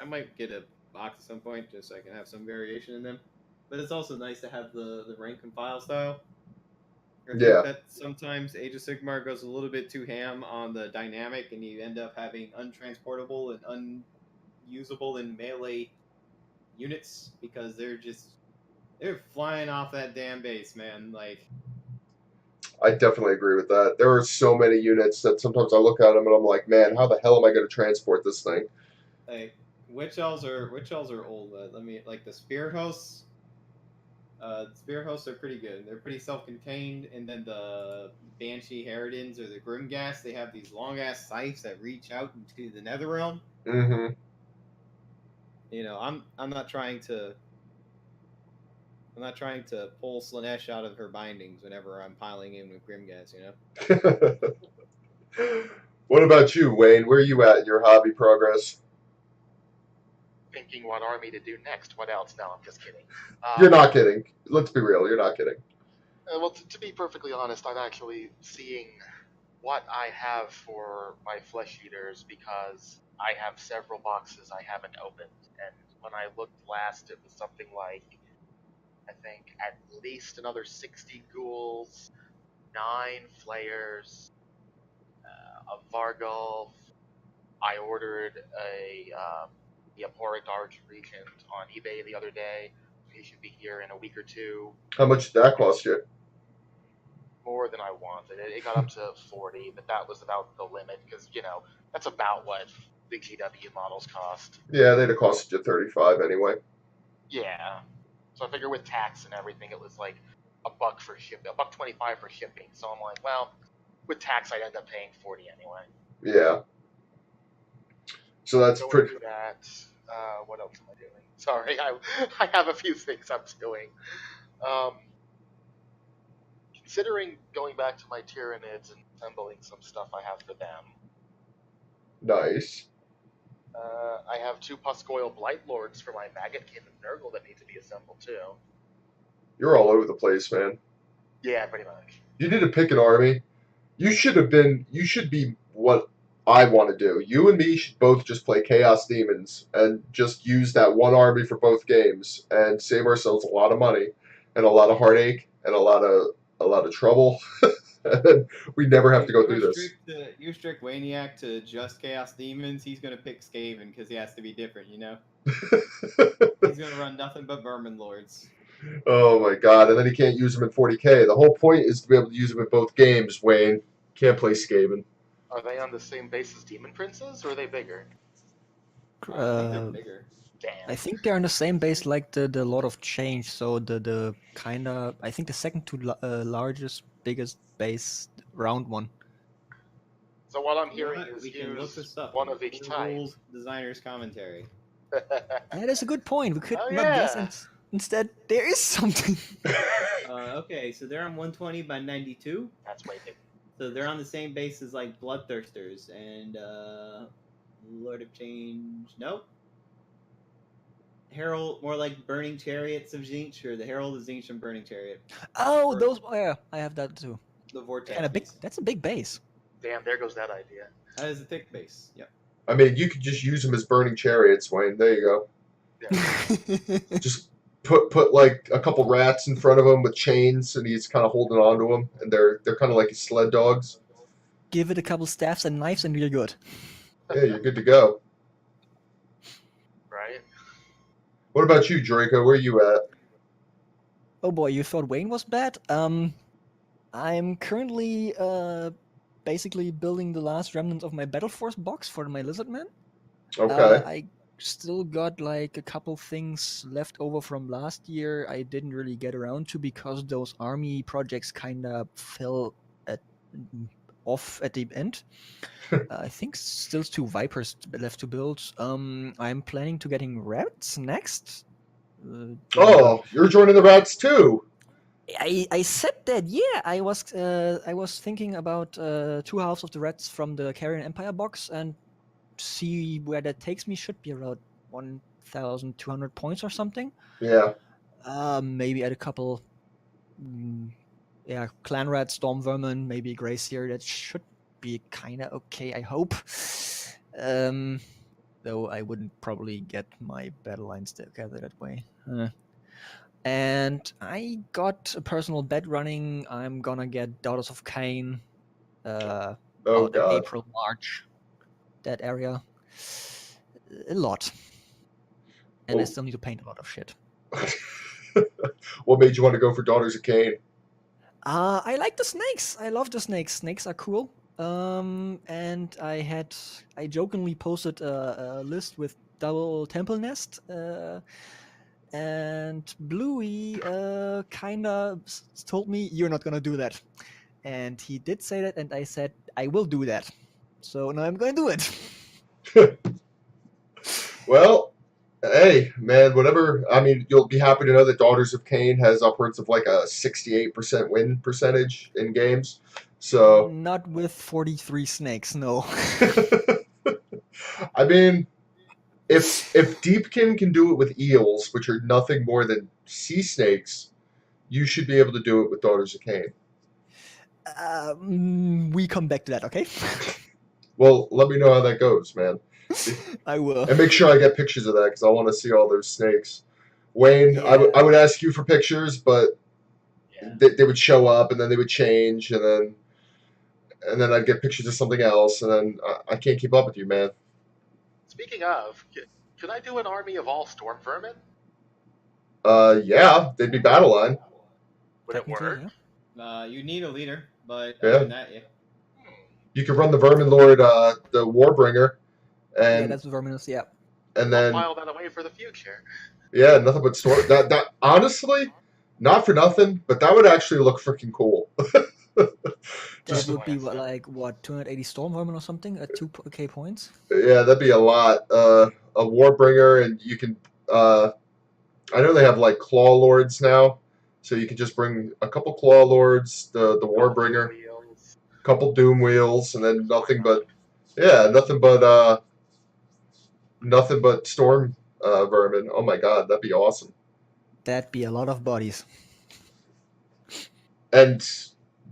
might get a box at some point just so I can have some variation in them. But it's also nice to have the rank and file style. I think that sometimes Age of Sigmar goes a little bit too ham on the dynamic, and you end up having untransportable and unusable in melee units because they're flying off that damn base, man. Like, I definitely agree with that. There are so many units that sometimes I look at them and I'm like, man, how the hell am I going to transport this thing? Like, witch elves are old. Let me like the spirit hosts. Spirit hosts are pretty good. They're pretty self-contained, and then the Banshee Harridans or the Grimghast, they have these long-ass scythes that reach out into the Netherrealm. Mm-hmm. I'm not trying to pull Slanesh out of her bindings whenever I'm piling in with Grimghast, What about you, Wayne? Where are you at in your hobby progress? Thinking what army to do next. What else? No, I'm just kidding. You're not kidding. Let's be real. You're not kidding. Well, to be perfectly honest, I'm actually seeing what I have for my flesh eaters because I have several boxes I haven't opened. And when I looked last, it was something like, I think, at least another 60 ghouls, 9 flayers, a Vargulf. I ordered the Abhorrent Archregent on eBay the other day. He should be here in a week or two. How much did that cost you? More than I wanted. It got up to 40, but that was about the limit because, that's about what big GW models cost. Yeah, they'd have costed you 35 anyway. Yeah. So I figure with tax and everything, it was like $1 for shipping, $1.25 for shipping. So I'm like, well, with tax, I'd end up paying 40 anyway. Yeah. So that's pretty. That. What else am I doing? Sorry, I have a few things I'm doing. Considering going back to my Tyranids and assembling some stuff I have for them. Nice. I have 2 Puscoil Blight Lords for my Maggot Kin and Nurgle that need to be assembled too. You're all over the place, man. Yeah, pretty much. You need to pick an army. You should be what I want to do. You and me should both just play Chaos Demons and just use that one army for both games and save ourselves a lot of money and a lot of heartache and a lot of trouble. We never have to go through this. You strict Waniac to just Chaos Demons, he's going to pick Skaven because he has to be different, He's going to run nothing but Vermin Lords. Oh my god, and then he can't use them in 40k. The whole point is to be able to use them in both games, Wayne. Can't play Skaven. Are they on the same base as Demon Princes, or are they bigger? I think they're bigger. Damn. I think they're on the same base like the Lord of Change, so the kind of, I think the second to largest biggest base, round one. So what I'm hearing is we can look this up. one of each type. Rules designer's commentary. That is a good point. We could Oh, not guess, yeah. and instead there is something. Okay, so they're on 120 by 92. That's way big. So they're on the same base as like Bloodthirsters and Lord of Change. Nope. Herald, more like Burning Chariots of Zinch, or the Herald of Zinch and Burning Chariot. Oh, those. Yeah, I have that too. The Vortex. And a big. That's a big base. Damn, there goes that idea. That is a thick base. Yep. I mean, you could just use them as burning chariots, Wayne. There you go. Yeah. Just put like a couple rats in front of him with chains, and he's kind of holding on to them, and they're kind of like his sled dogs. Give it a couple staffs and knives, and you're good. Yeah, you're good to go. Right? What about you, Draco? Where are you at? Oh boy, you thought Wayne was bad? I'm currently basically building the last remnants of my Battle Force box for my Lizardman. Okay. I still got like a couple things left over from last year I didn't really get around to because those army projects kind of fell off at the end. I think still 2 Vipers left to build. I'm planning to getting rats next. You're joining the rats too. I said that, yeah. I was thinking about 2 halves of the rats from the Carrion Empire box and see where that takes me. Should be around 1,200 points or something. Yeah. Maybe add a couple. Clan rat, storm vermin, maybe Gracier. That should be kind of okay, I hope. Though I wouldn't probably get my battle lines together that way. And I got a personal bet running. I'm gonna get Daughters of Cain. God. April, March. That area. A lot. And I still need to paint a lot of shit. What made you want to go for Daughters of Cain? I like the snakes. I love the snakes. Snakes are cool. And I jokingly posted a list with double temple nest. And Bluey kind of told me, you're not going to do that. And he did say that, and I said, I will do that. So now I'm going to do it. Well, hey, man, whatever. I mean, you'll be happy to know that Daughters of Cain has upwards of like a 68% win percentage in games. So not with 43 snakes, no. I mean, if Deepkin can do it with eels, which are nothing more than sea snakes, you should be able to do it with Daughters of Cain. We come back to that, okay? Well, let me know how that goes, man. I will. And make sure I get pictures of that because I want to see all those snakes. Wayne, yeah. I would ask you for pictures, but they would show up and then they would change, and then I'd get pictures of something else, and then I can't keep up with you, man. Speaking of, could I do an army of all storm vermin? Yeah, they'd be battle line. Would it work? Yeah. You need a leader, but other than that, yeah. You could run the Vermin Lord, the Warbringer, and that's Verminous, yeah. And then I'll file that away for the future. Yeah, nothing but storm. That honestly, not for nothing, but that would actually look freaking cool. That would be like what 280 storm vermin or something at 2k points. Yeah, that'd be a lot. A Warbringer, and you can. I know they have like Claw Lords now, so you can just bring a couple Claw Lords, the Warbringer, couple Doom Wheels, and then nothing but storm vermin. Oh my god, that'd be awesome. That'd be a lot of bodies. And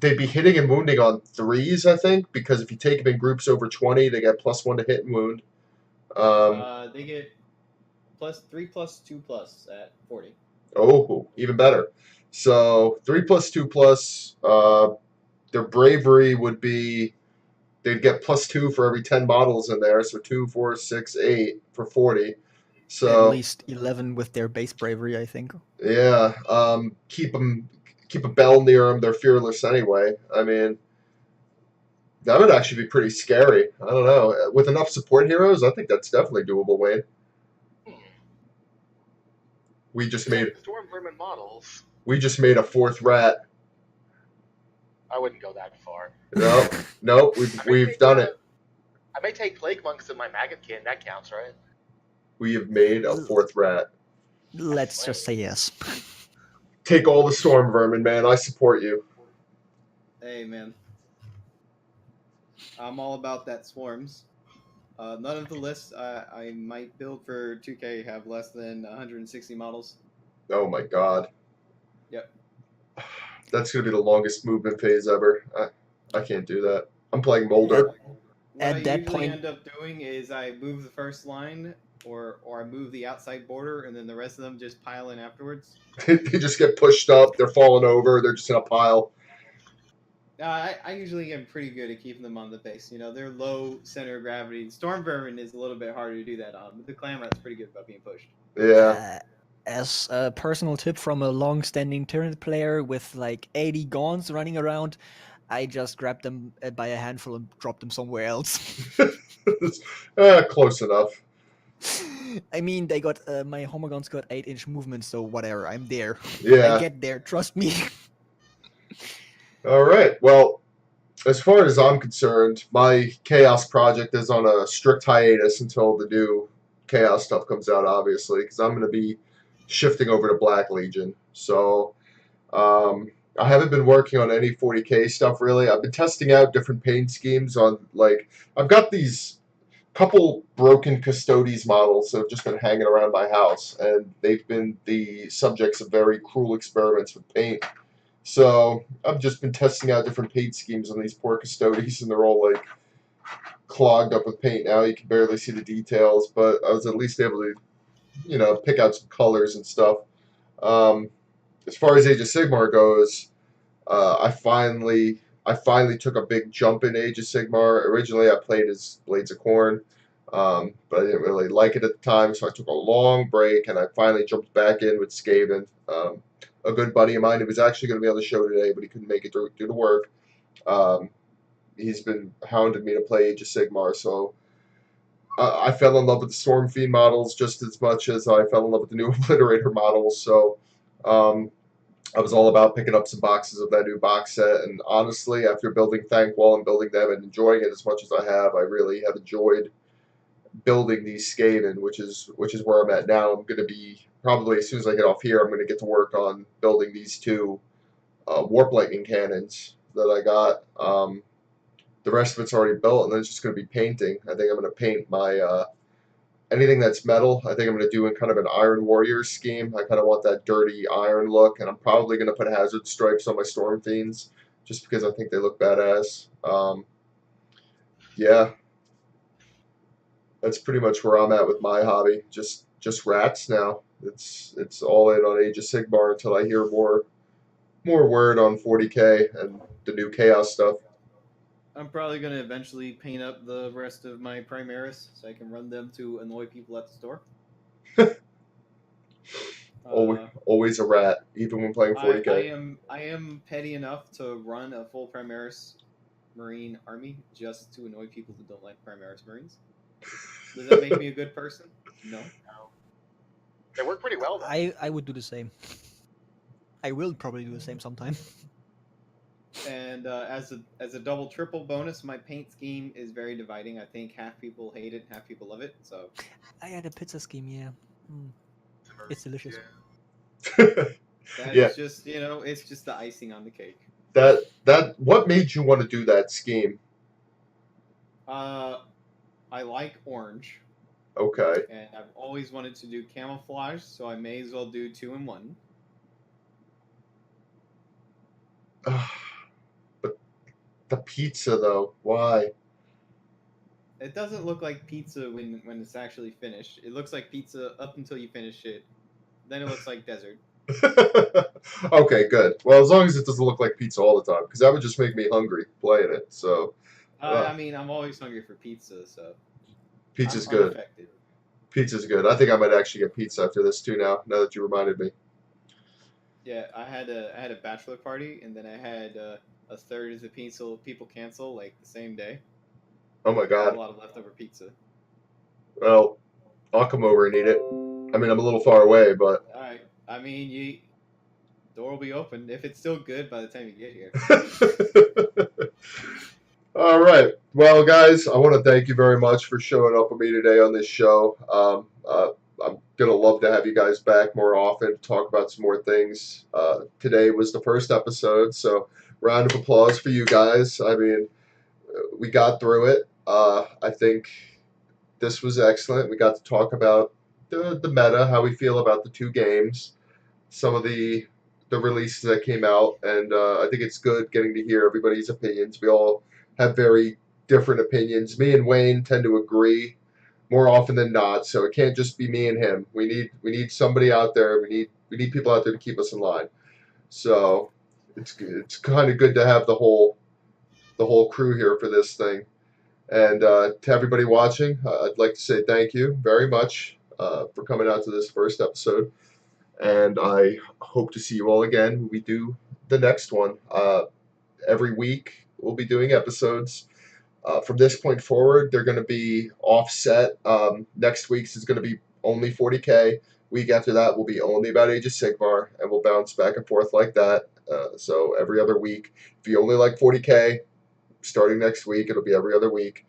they'd be hitting and wounding on 3s, I think, because if you take them in groups over 20, they get +1 to hit and wound. They get +3 + 2 + at 40. Oh, even better. So 3 + 2 +, their bravery would be, they'd get +2 for every 10 models in there. So 2, 4, 6, 8 for 40. So at least 11 with their base bravery, I think. Yeah. Keep a bell near them. They're fearless anyway. I mean, that would actually be pretty scary. I don't know. With enough support heroes, I think that's definitely doable, Wayne. We just made storm vermin models. We just made a 4th rat. I wouldn't go that far. No, we've done it. I may take Plague Monks in my Maggotkin. That counts, right? We have made a 4th rat. Let's just say yes. Take all the storm vermin, man. I support you. Hey, man. I'm all about that swarms. None of the lists I might build for 2K have less than 160 models. Oh my god. Yep. That's going to be the longest movement phase ever. I can't do that. I'm playing Molder. What I usually end up doing is I move the first line or I move the outside border, and then the rest of them just pile in afterwards. They just get pushed up. They're falling over. They're just in a pile. I usually am pretty good at keeping them on the base. You know, they're low center of gravity. Storm Vermin is a little bit harder to do that on, but the Clan Rat's pretty good about being pushed. Yeah. As a personal tip from a long-standing Tyranid player with like 80 Gaunts running around, I just grabbed them by a handful and dropped them somewhere else. Close enough. I mean, they got my Homogons got 8-inch movement, so whatever. I'm there. Yeah. I get there. Trust me. All right. Well, as far as I'm concerned, my Chaos project is on a strict hiatus until the new Chaos stuff comes out, obviously, because I'm going to be shifting over to Black Legion. So I haven't been working on any 40K stuff, really. I've been testing out different paint schemes on, like, I've got these couple broken Custodes models that have just been hanging around my house, and they've been the subjects of very cruel experiments with paint. So I've just been testing out different paint schemes on these poor Custodes, and they're all like clogged up with paint now. You can barely see the details, but I was at least able to, pick out some colors and stuff. As far as Age of Sigmar goes, I finally took a big jump in Age of Sigmar. Originally, I played as Blades of Corn, but I didn't really like it at the time, so I took a long break, and I finally jumped back in with Skaven. A good buddy of mine who was actually going to be on the show today, but he couldn't make it due to work. He's been hounding me to play Age of Sigmar, so I fell in love with the Storm Fiend models just as much as I fell in love with the new Obliterator models. So I was all about picking up some boxes of that new box set, and honestly, after building Thankwall and building them and enjoying it as much as I have, I really have enjoyed building these Skaven, which is where I'm at now. I'm going to be, probably as soon as I get off here, I'm going to get to work on building these two Warp Lightning cannons that I got. The rest of it's already built, and then it's just going to be painting. I think I'm going to paint my anything that's metal. I think I'm going to do in kind of an Iron Warrior scheme. I kind of want that dirty iron look, and I'm probably going to put hazard stripes on my Storm Fiends just because I think they look badass. Yeah, that's pretty much where I'm at with my hobby. Just rats now. It's all in on Age of Sigmar until I hear more word on 40K and the new Chaos stuff. I'm probably going to eventually paint up the rest of my Primaris so I can run them to annoy people at the store. Always a rat, even when playing 40K. I am petty enough to run a full Primaris Marine army just to annoy people who don't like Primaris Marines. Does that make me a good person? No. They work pretty well, though. I would do the same. I will probably do the same sometime. And as a double triple bonus, my paint scheme is very dividing. I think half people hate it, half people love it. So I had a pizza scheme, yeah. It's delicious. That's just it's just the icing on the cake. That what made you want to do that scheme? I like orange. Okay. And I've always wanted to do camouflage, so I may as well do 2 in 1. But the pizza, though, why? It doesn't look like pizza when it's actually finished. It looks like pizza up until you finish it. Then it looks like desert. Okay, good. Well, as long as it doesn't look like pizza all the time, because that would just make me hungry playing it. So. I mean, I'm always hungry for pizza, so. Pizza's good. Unaffected. Pizza's good. I think I might actually get pizza after this too. Now that you reminded me. Yeah, I had a bachelor party, and then I had a third of the people cancel like the same day. Oh my god! A lot of leftover pizza. Well, I'll come over and eat it. I mean, I'm a little far away, but. All right. I mean, door will be open if it's still good by the time you get here. All right. Well, guys, I want to thank you very much for showing up with me today on this show. I'm going to love to have you guys back more often to talk about some more things. Today was the first episode, so round of applause for you guys. I mean, we got through it. I think this was excellent. We got to talk about the meta, how we feel about the two games, some of the releases that came out, and I think it's good getting to hear everybody's opinions. We all have very different opinions. Me and Wayne tend to agree more often than not, so it can't just be me and him. We need somebody out there. We need people out there to keep us in line. So it's kind of good to have the whole crew here for this thing. And to everybody watching, I'd like to say thank you very much for coming out to this first episode. And I hope to see you all again when we do the next one. Every week we'll be doing episodes. From this point forward, they're going to be offset. Next week's is going to be only 40K. Week after that will be only about Age of Sigmar, and we'll bounce back and forth like that. So every other week. If you only like 40K, starting next week, it'll be every other week.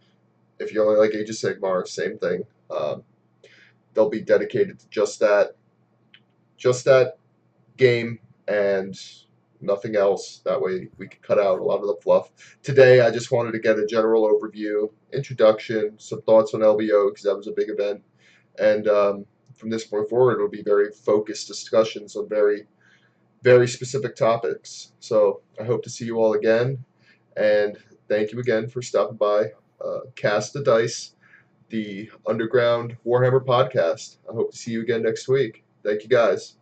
If you only like Age of Sigmar, same thing. They'll be dedicated to just that game and nothing else. That way we can cut out a lot of the fluff. Today I just wanted to get a general overview, introduction, some thoughts on LVO because that was a big event. And from this point forward, it'll be very focused discussions on very, very specific topics. So I hope to see you all again. And thank you again for stopping by. Cast the Dice, the Underground Warhammer podcast. I hope to see you again next week. Thank you, guys.